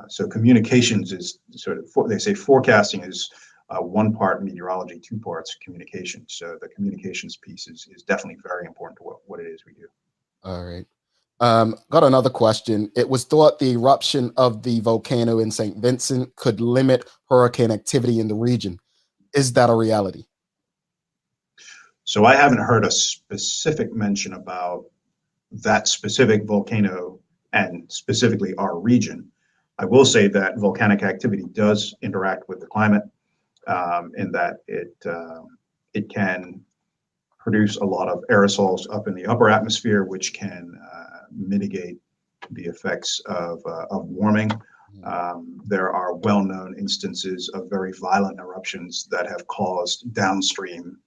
Speaker 10: So communications is sort of, they say forecasting is one part meteorology, two parts communication. So the communications piece is definitely very important to what it is we do.
Speaker 2: All right. Got another question. It was thought the eruption of the volcano in St. Vincent could limit hurricane activity in the region. Is that a reality?
Speaker 10: So I haven't heard a specific mention about that specific volcano and specifically our region. I will say that volcanic activity does interact with the climate in that it can produce a lot of aerosols up in the upper atmosphere, which can mitigate the effects of warming. There are well-known instances of very violent eruptions that have caused downstream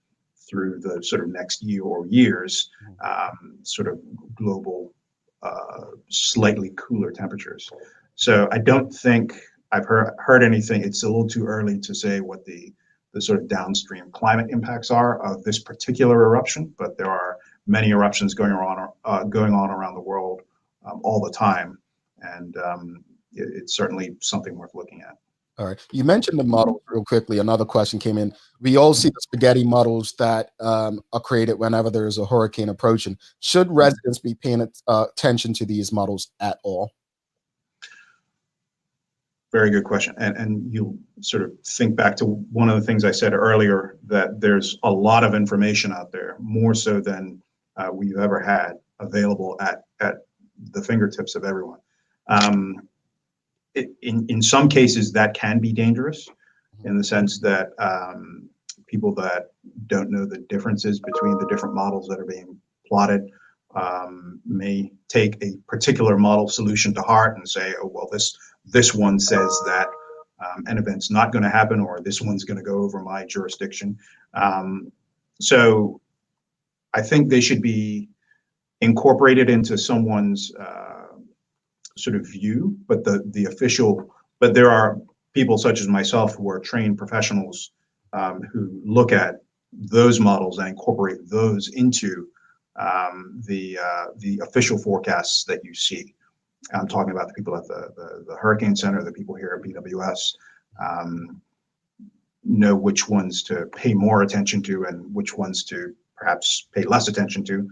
Speaker 10: through the sort of next year or years, sort of global, slightly cooler temperatures. So I don't think I've heard anything. It's a little too early to say what the sort of downstream climate impacts are of this particular eruption, but there are many eruptions going on around the world all the time, and it's certainly something worth looking at.
Speaker 2: All right. You mentioned the model real quickly. Another question came in. We all see the spaghetti models that are created whenever there's a hurricane approaching. Should residents be paying attention to these models at all?
Speaker 10: Very good question. And you sort of think back to one of the things I said earlier, that there's a lot of information out there, more so than we've ever had available at the fingertips of everyone. In some cases, that can be dangerous in the sense that people that don't know the differences between the different models that are being plotted may take a particular model solution to heart and say, oh, well, this one says that an event's not going to happen, or this one's going to go over my jurisdiction. So I think they should be incorporated into someone's sort of view, but but there are people such as myself who are trained professionals who look at those models and incorporate those into the official forecasts that you see. I'm talking about the people at the Hurricane Center, the people here at BWS, know which ones to pay more attention to and which ones to perhaps pay less attention to.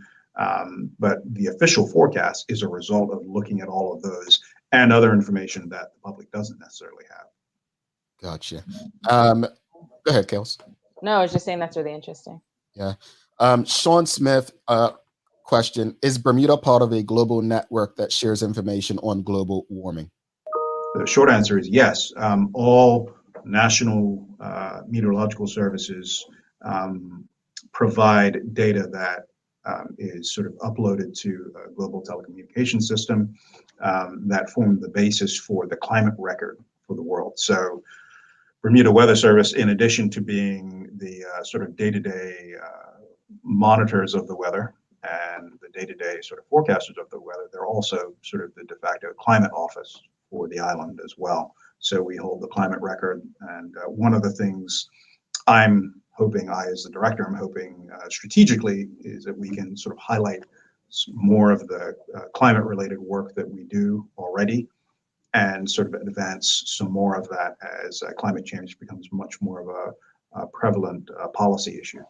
Speaker 10: But the official forecast is a result of looking at all of those and other information that the public doesn't necessarily have.
Speaker 2: Gotcha. Go ahead, Kels.
Speaker 3: No, I was just saying that's really interesting.
Speaker 2: Yeah. Sean Smith, question, is Bermuda part of a global network that shares information on global warming?
Speaker 10: The short answer is yes. All national meteorological services provide data that is sort of uploaded to a global telecommunications system that form the basis for the climate record for the world. So Bermuda Weather Service, in addition to being the sort of day-to-day monitors of the weather and the day-to-day sort of forecasters of the weather, they're also sort of the de facto climate office for the island as well. So we hold the climate record, and one of the things I'm hoping, as the director, I'm hoping strategically is that we can sort of highlight more of the climate-related work that we do already, and sort of advance some more of that as climate change becomes much more of a prevalent policy issue.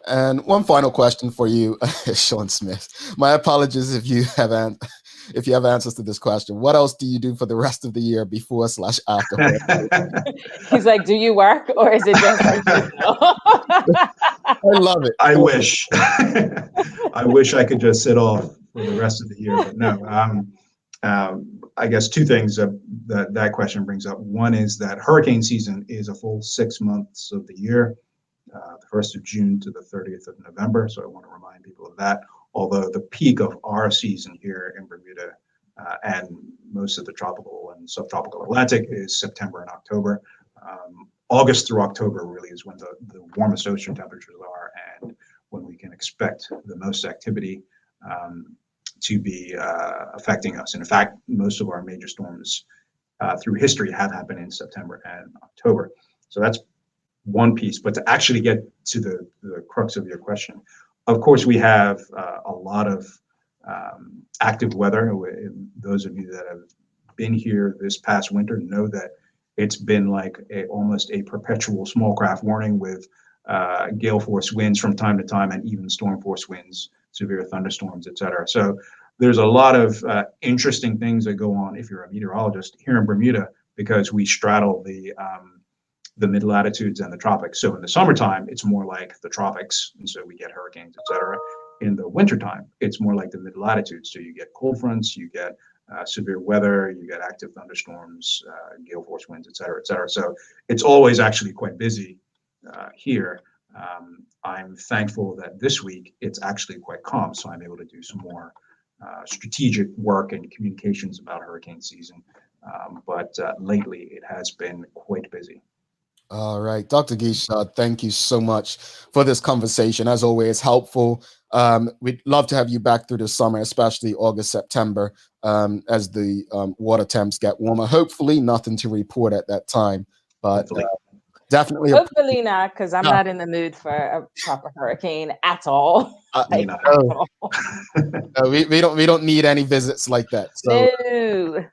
Speaker 2: And one final question for you, Sean Smith. My apologies if you have answers to this question. What else do you do for the rest of the year before/after?
Speaker 3: He's like, do you work, or is it just like,
Speaker 2: I love it.
Speaker 10: I wish. I wish I could just sit off for the rest of the year, but no. I guess two things that question brings up. One is that hurricane season is a full 6 months of the year, the 1st of June to the 30th of November. So I want to remind people of that. Although the peak of our season here in Bermuda and most of the tropical and subtropical Atlantic is September and October. August through October really is when the warmest ocean temperatures are and when we can expect the most activity to be affecting us. And in fact, most of our major storms through history have happened in September and October. So that's one piece. But to actually get to the crux of your question, of course, we have a lot of active weather. Those of you that have been here this past winter know that it's been like almost a perpetual small craft warning with gale force winds from time to time and even storm force winds, severe thunderstorms, et cetera. So there's a lot of interesting things that go on if you're a meteorologist here in Bermuda, because we straddle the mid latitudes and the tropics. So in the summertime, it's more like the tropics, and so we get hurricanes, et cetera. In the wintertime, it's more like the mid latitudes. So you get cold fronts, you get severe weather, you get active thunderstorms, gale force winds, et cetera, et cetera. So it's always actually quite busy here. I'm thankful that this week it's actually quite calm, so I'm able to do some more strategic work and communications about hurricane season. But lately it has been quite busy.
Speaker 2: All right, Dr. Guishard, thank you so much for this conversation. As always, helpful. We'd love to have you back through the summer, especially August, September, as the water temps get warmer. Hopefully nothing to report at that time, but definitely.
Speaker 3: Hopefully not, because I'm not in the mood for a proper hurricane at all.
Speaker 2: We don't need any visits like that. So.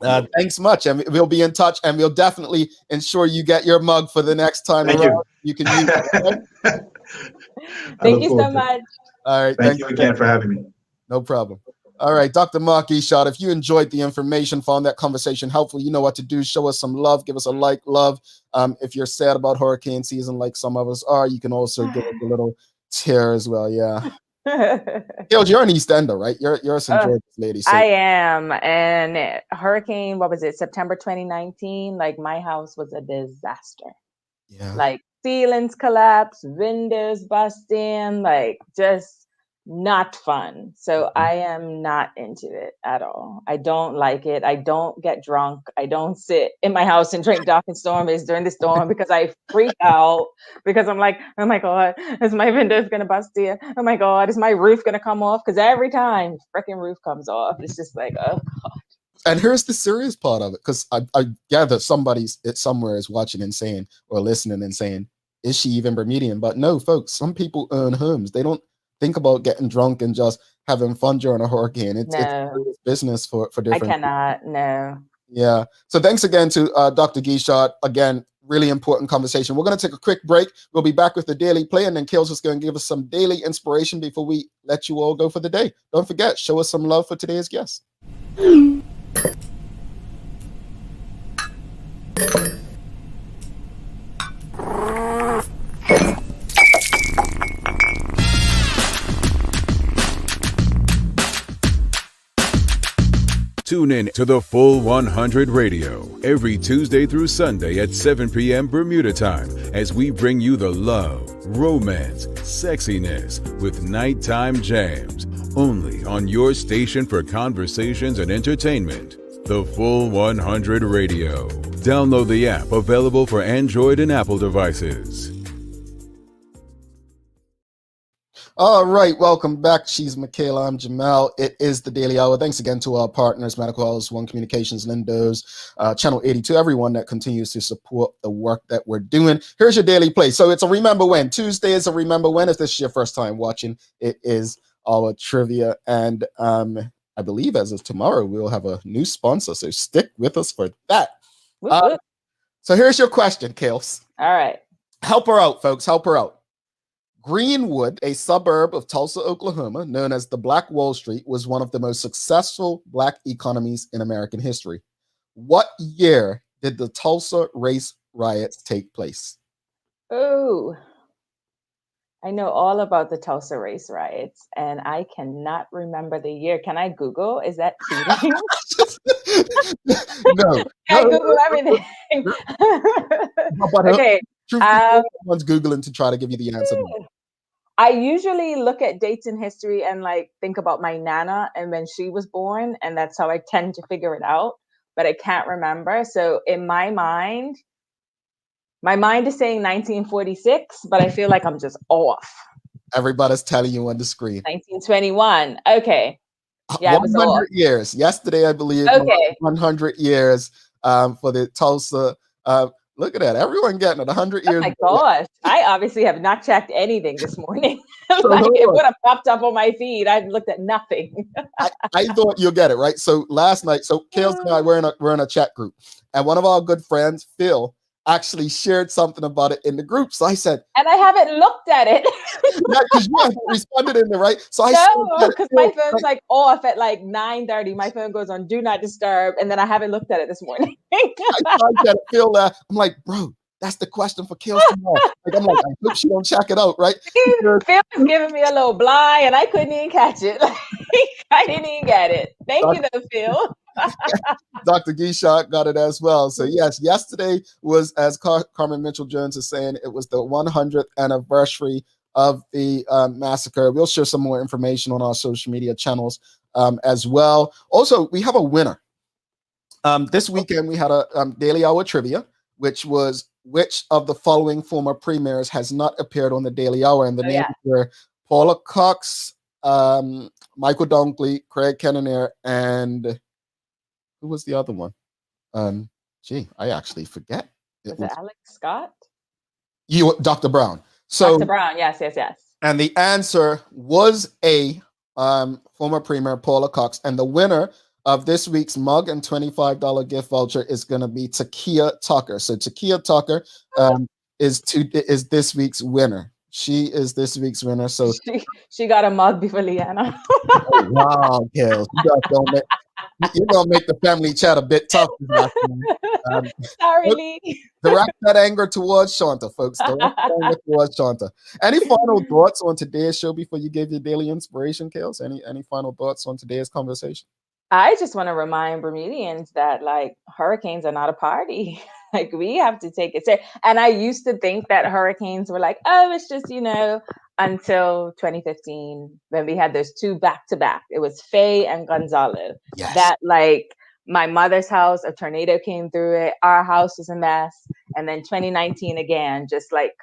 Speaker 3: No.
Speaker 2: Thanks much, and we'll be in touch, and we'll definitely ensure you get your mug for the next time around. You can use it. Right?
Speaker 3: Thank you so much.
Speaker 2: All right,
Speaker 10: thank you again for having me.
Speaker 2: No problem. All right, Dr. Mark Guishard, if you enjoyed the information, found that conversation helpful, you know what to do. Show us some love. Give us a like, love. If you're sad about hurricane season like some of us are, you can also give us a little tear as well. Yeah. Gil, you're an East Ender, right? You're a St. George's lady. So.
Speaker 3: I am. And hurricane, what was it, September 2019? Like, my house was a disaster.
Speaker 2: Yeah.
Speaker 3: Like, ceilings collapsed, windows bust in, like, just not fun. So I am not into it at all. I don't like it. I don't get drunk. I don't sit in my house and drink Doc and Stormies during the storm because I freak out, because I'm like, oh my God, is my windows gonna bust here? Oh my God, is my roof gonna come off? Because every time freaking roof comes off, it's just like, oh God.
Speaker 2: And here's the serious part of it, because I gather somebody's somewhere is watching and saying, or listening and saying, is she even Bermudian? But no, folks, some people own homes. They don't think about getting drunk and just having fun during a hurricane. It's business for different.
Speaker 3: I cannot, no.
Speaker 2: Yeah. So thanks again to Dr. Guishard. Again, really important conversation. We're going to take a quick break. We'll be back with the Daily Play, and then Kale's just going to give us some daily inspiration before we let you all go for the day. Don't forget, show us some love for today's guest.
Speaker 1: Tune in to the Full 100 Radio every Tuesday through Sunday at 7 p.m. Bermuda time as we bring you the love, romance, sexiness with nighttime jams, only on your station for conversations and entertainment. The Full 100 Radio. Download the app, available for Android and Apple devices.
Speaker 2: All right, welcome back. She's Michaela. I'm Jamal. It is the Daily Hour. Thanks again to our partners, Medical House, One Communications, Lindo's, Channel 82, everyone that continues to support the work that we're doing. Here's your Daily Play. So it's a Remember When. Tuesday is a Remember When. If this is your first time watching, it is our trivia. And I believe as of tomorrow, we'll have a new sponsor. So stick with us for that. So here's your question, Kales.
Speaker 3: All right.
Speaker 2: Help her out, folks. Help her out. Greenwood, a suburb of Tulsa, Oklahoma, known as the Black Wall Street, was one of the most successful Black economies in American history. What year did the Tulsa race riots take place?
Speaker 3: Oh, I know all about the Tulsa race riots, and I cannot remember the year. Can I Google? Is that cheating?
Speaker 2: No.
Speaker 3: I Google everything. Okay.
Speaker 2: One's Googling to try to give you the answer.
Speaker 3: I usually look at dates in history and like think about my Nana and when she was born, and that's how I tend to figure it out, but I can't remember. So in my mind is saying 1946, but I feel like I'm just off.
Speaker 2: Everybody's telling you on the screen.
Speaker 3: 1921. Okay. Yeah,
Speaker 2: 100 years. Yesterday, I believe,
Speaker 3: okay.
Speaker 2: 100 years for the Tulsa. Look at that. Everyone getting it. 100 years.
Speaker 3: Oh my gosh. I obviously have not checked anything this morning. Like it would have popped up on my feed. I've looked at nothing.
Speaker 2: I thought you'll get it, right? So last night, Kales and I we're in a chat group, and one of our good friends, Phil, actually shared something about it in the group. So I said,
Speaker 3: and I haven't looked at it.
Speaker 2: Yeah, because you haven't responded in the right. So
Speaker 3: no, because my phone's like off at like 9:30. My phone goes on do not disturb, and then I haven't looked at it this morning.
Speaker 2: I feel that. I'm like, bro, that's the question for Kales tomorrow. Like, I'm like, I hope she don't check it out, right?
Speaker 3: Phil was giving me a little blind, and I couldn't even catch it. I didn't even get it. Thank you, though, Phil.
Speaker 2: Dr. Guishard got it as well. So yes, yesterday was, as Carmen Mitchell-Jones is saying, it was the 100th anniversary of the massacre. We'll share some more information on our social media channels as well. Also, we have a winner. This weekend, we had a Daily Hour trivia, which was which of the following former premiers has not appeared on the Daily Hour? And the names were Paula Cox, Michael Dunkley, Craig Kennenair, and who was the other one? I actually forget.
Speaker 3: Was it Alex Scott?
Speaker 2: Dr. Brown. So
Speaker 3: Dr. Brown, yes.
Speaker 2: And the answer was A, former Premier Paula Cox, and the winner of this week's mug and $25 gift voucher is going to be Takia Tucker. So Takia Tucker is this week's winner. She is this week's winner. So
Speaker 3: she got a mug before Leanna.
Speaker 2: Oh, wow, Kels. You're going to make the family chat a bit tough.
Speaker 3: Sorry, Lee.
Speaker 2: Direct that anger towards Shanta, folks. Direct that anger towards Shanta. Any final thoughts on today's show before you give your daily inspiration, Kels? Any final thoughts on today's conversation?
Speaker 3: I just want to remind Bermudians that like hurricanes are not a party. Like we have to take it serious. And I used to think that hurricanes were like, oh, it's just, until 2015 when we had those two back-to-back. It was Faye and Gonzalo.
Speaker 2: Yes.
Speaker 3: That like my mother's house, a tornado came through it. Our house was a mess. And then 2019 again, just like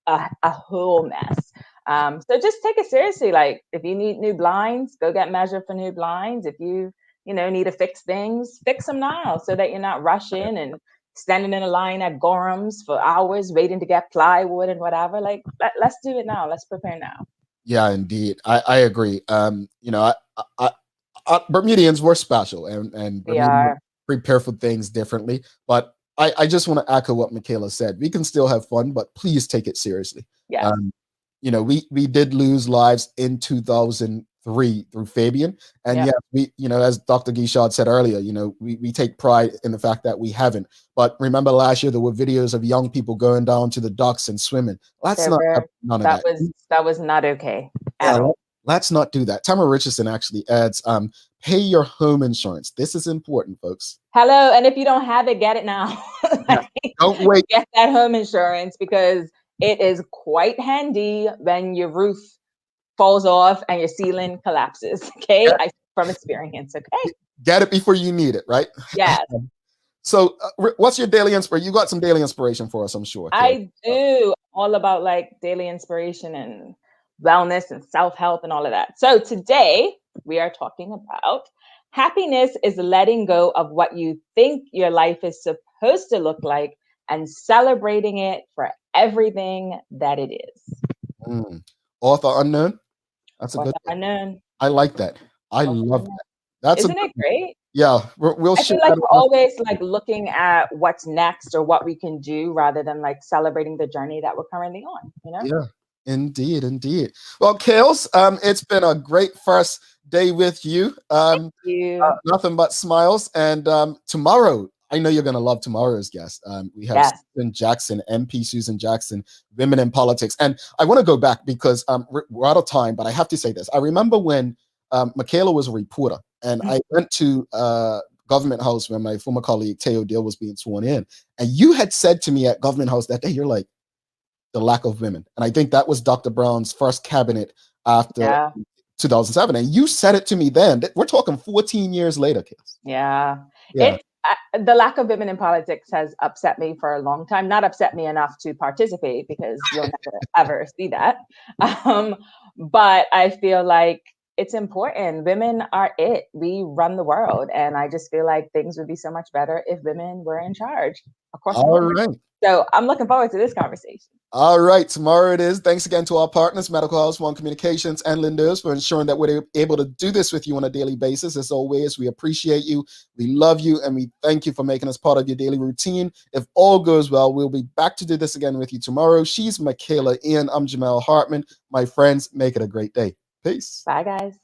Speaker 3: a whole mess. So just take it seriously. Like if you need new blinds, go get measured for new blinds. If you need to fix things, fix them now so that you're not rushing and standing in a line at Gorham's for hours waiting to get plywood and whatever. Like let's do it now. Let's prepare now.
Speaker 2: Yeah, indeed. I agree. Bermudians were special and
Speaker 3: we are
Speaker 2: prepare for things differently. But I just want to echo what Michaela said. We can still have fun, but please take it seriously.
Speaker 3: Yeah.
Speaker 2: We did lose lives in 2003 through Fabian. And we, as Dr. Guishard said earlier, we take pride in the fact that we haven't. But remember last year, there were videos of young people going down to the docks and swimming. Let's not have none of that.
Speaker 3: That was not okay.
Speaker 2: Let's not do that. Tamara Richardson actually adds, pay your home insurance. This is important, folks.
Speaker 3: Hello. And if you don't have it, get it now.
Speaker 2: Don't wait.
Speaker 3: Get that home insurance because it is quite handy when your roof falls off and your ceiling collapses. Okay. From experience. Okay.
Speaker 2: Get it before you need it, right?
Speaker 3: Yes.
Speaker 2: So what's your daily inspiration? You got some daily inspiration for us, I'm sure.
Speaker 3: I do. All about like daily inspiration and wellness and self-help and all of that. So today we are talking about happiness is letting go of what you think your life is supposed to look like and celebrating it for everything that it is.
Speaker 2: Author unknown. That's a good
Speaker 3: unknown.
Speaker 2: I like that. I love that.
Speaker 3: Isn't it great?
Speaker 2: Yeah, we'll
Speaker 3: I feel like we're always like looking at what's next or what we can do rather than like celebrating the journey that we're currently on,
Speaker 2: Yeah, indeed. Well, Kales, it's been a great first day with you.
Speaker 3: Thank you.
Speaker 2: Nothing but smiles. And tomorrow, I know you're going to love tomorrow's guest. We have Susan Jackson, MP Susan Jackson, Women in Politics. And I want to go back because we're out of time, but I have to say this. I remember when Michaela was a reporter, and I went to Government House when my former colleague Teo Deal was being sworn in. And you had said to me at Government House that day, you're like, the lack of women. And I think that was Dr. Brown's first cabinet after 2007. And you said it to me then. We're talking 14 years later, Kels.
Speaker 3: Yeah. The lack of women in politics has upset me for a long time. Not upset me enough to participate, because you'll never ever see that. But I feel like it's important. Women are it. We run the world. And I just feel like things would be so much better if women were in charge across the board.
Speaker 2: Right.
Speaker 3: So I'm looking forward to this conversation.
Speaker 2: All right, tomorrow it is. Thanks again to our partners, Medical House, One Communications, and Linders, for ensuring that we're able to do this with you on a daily basis. As always, we appreciate you, we love you, and we thank you for making us part of your daily routine. If all goes well, we'll be back to do this again with you tomorrow. She's Michaela Ian. I'm Jamel Hartman. My friends, make it a great day. Peace.
Speaker 3: Bye, guys.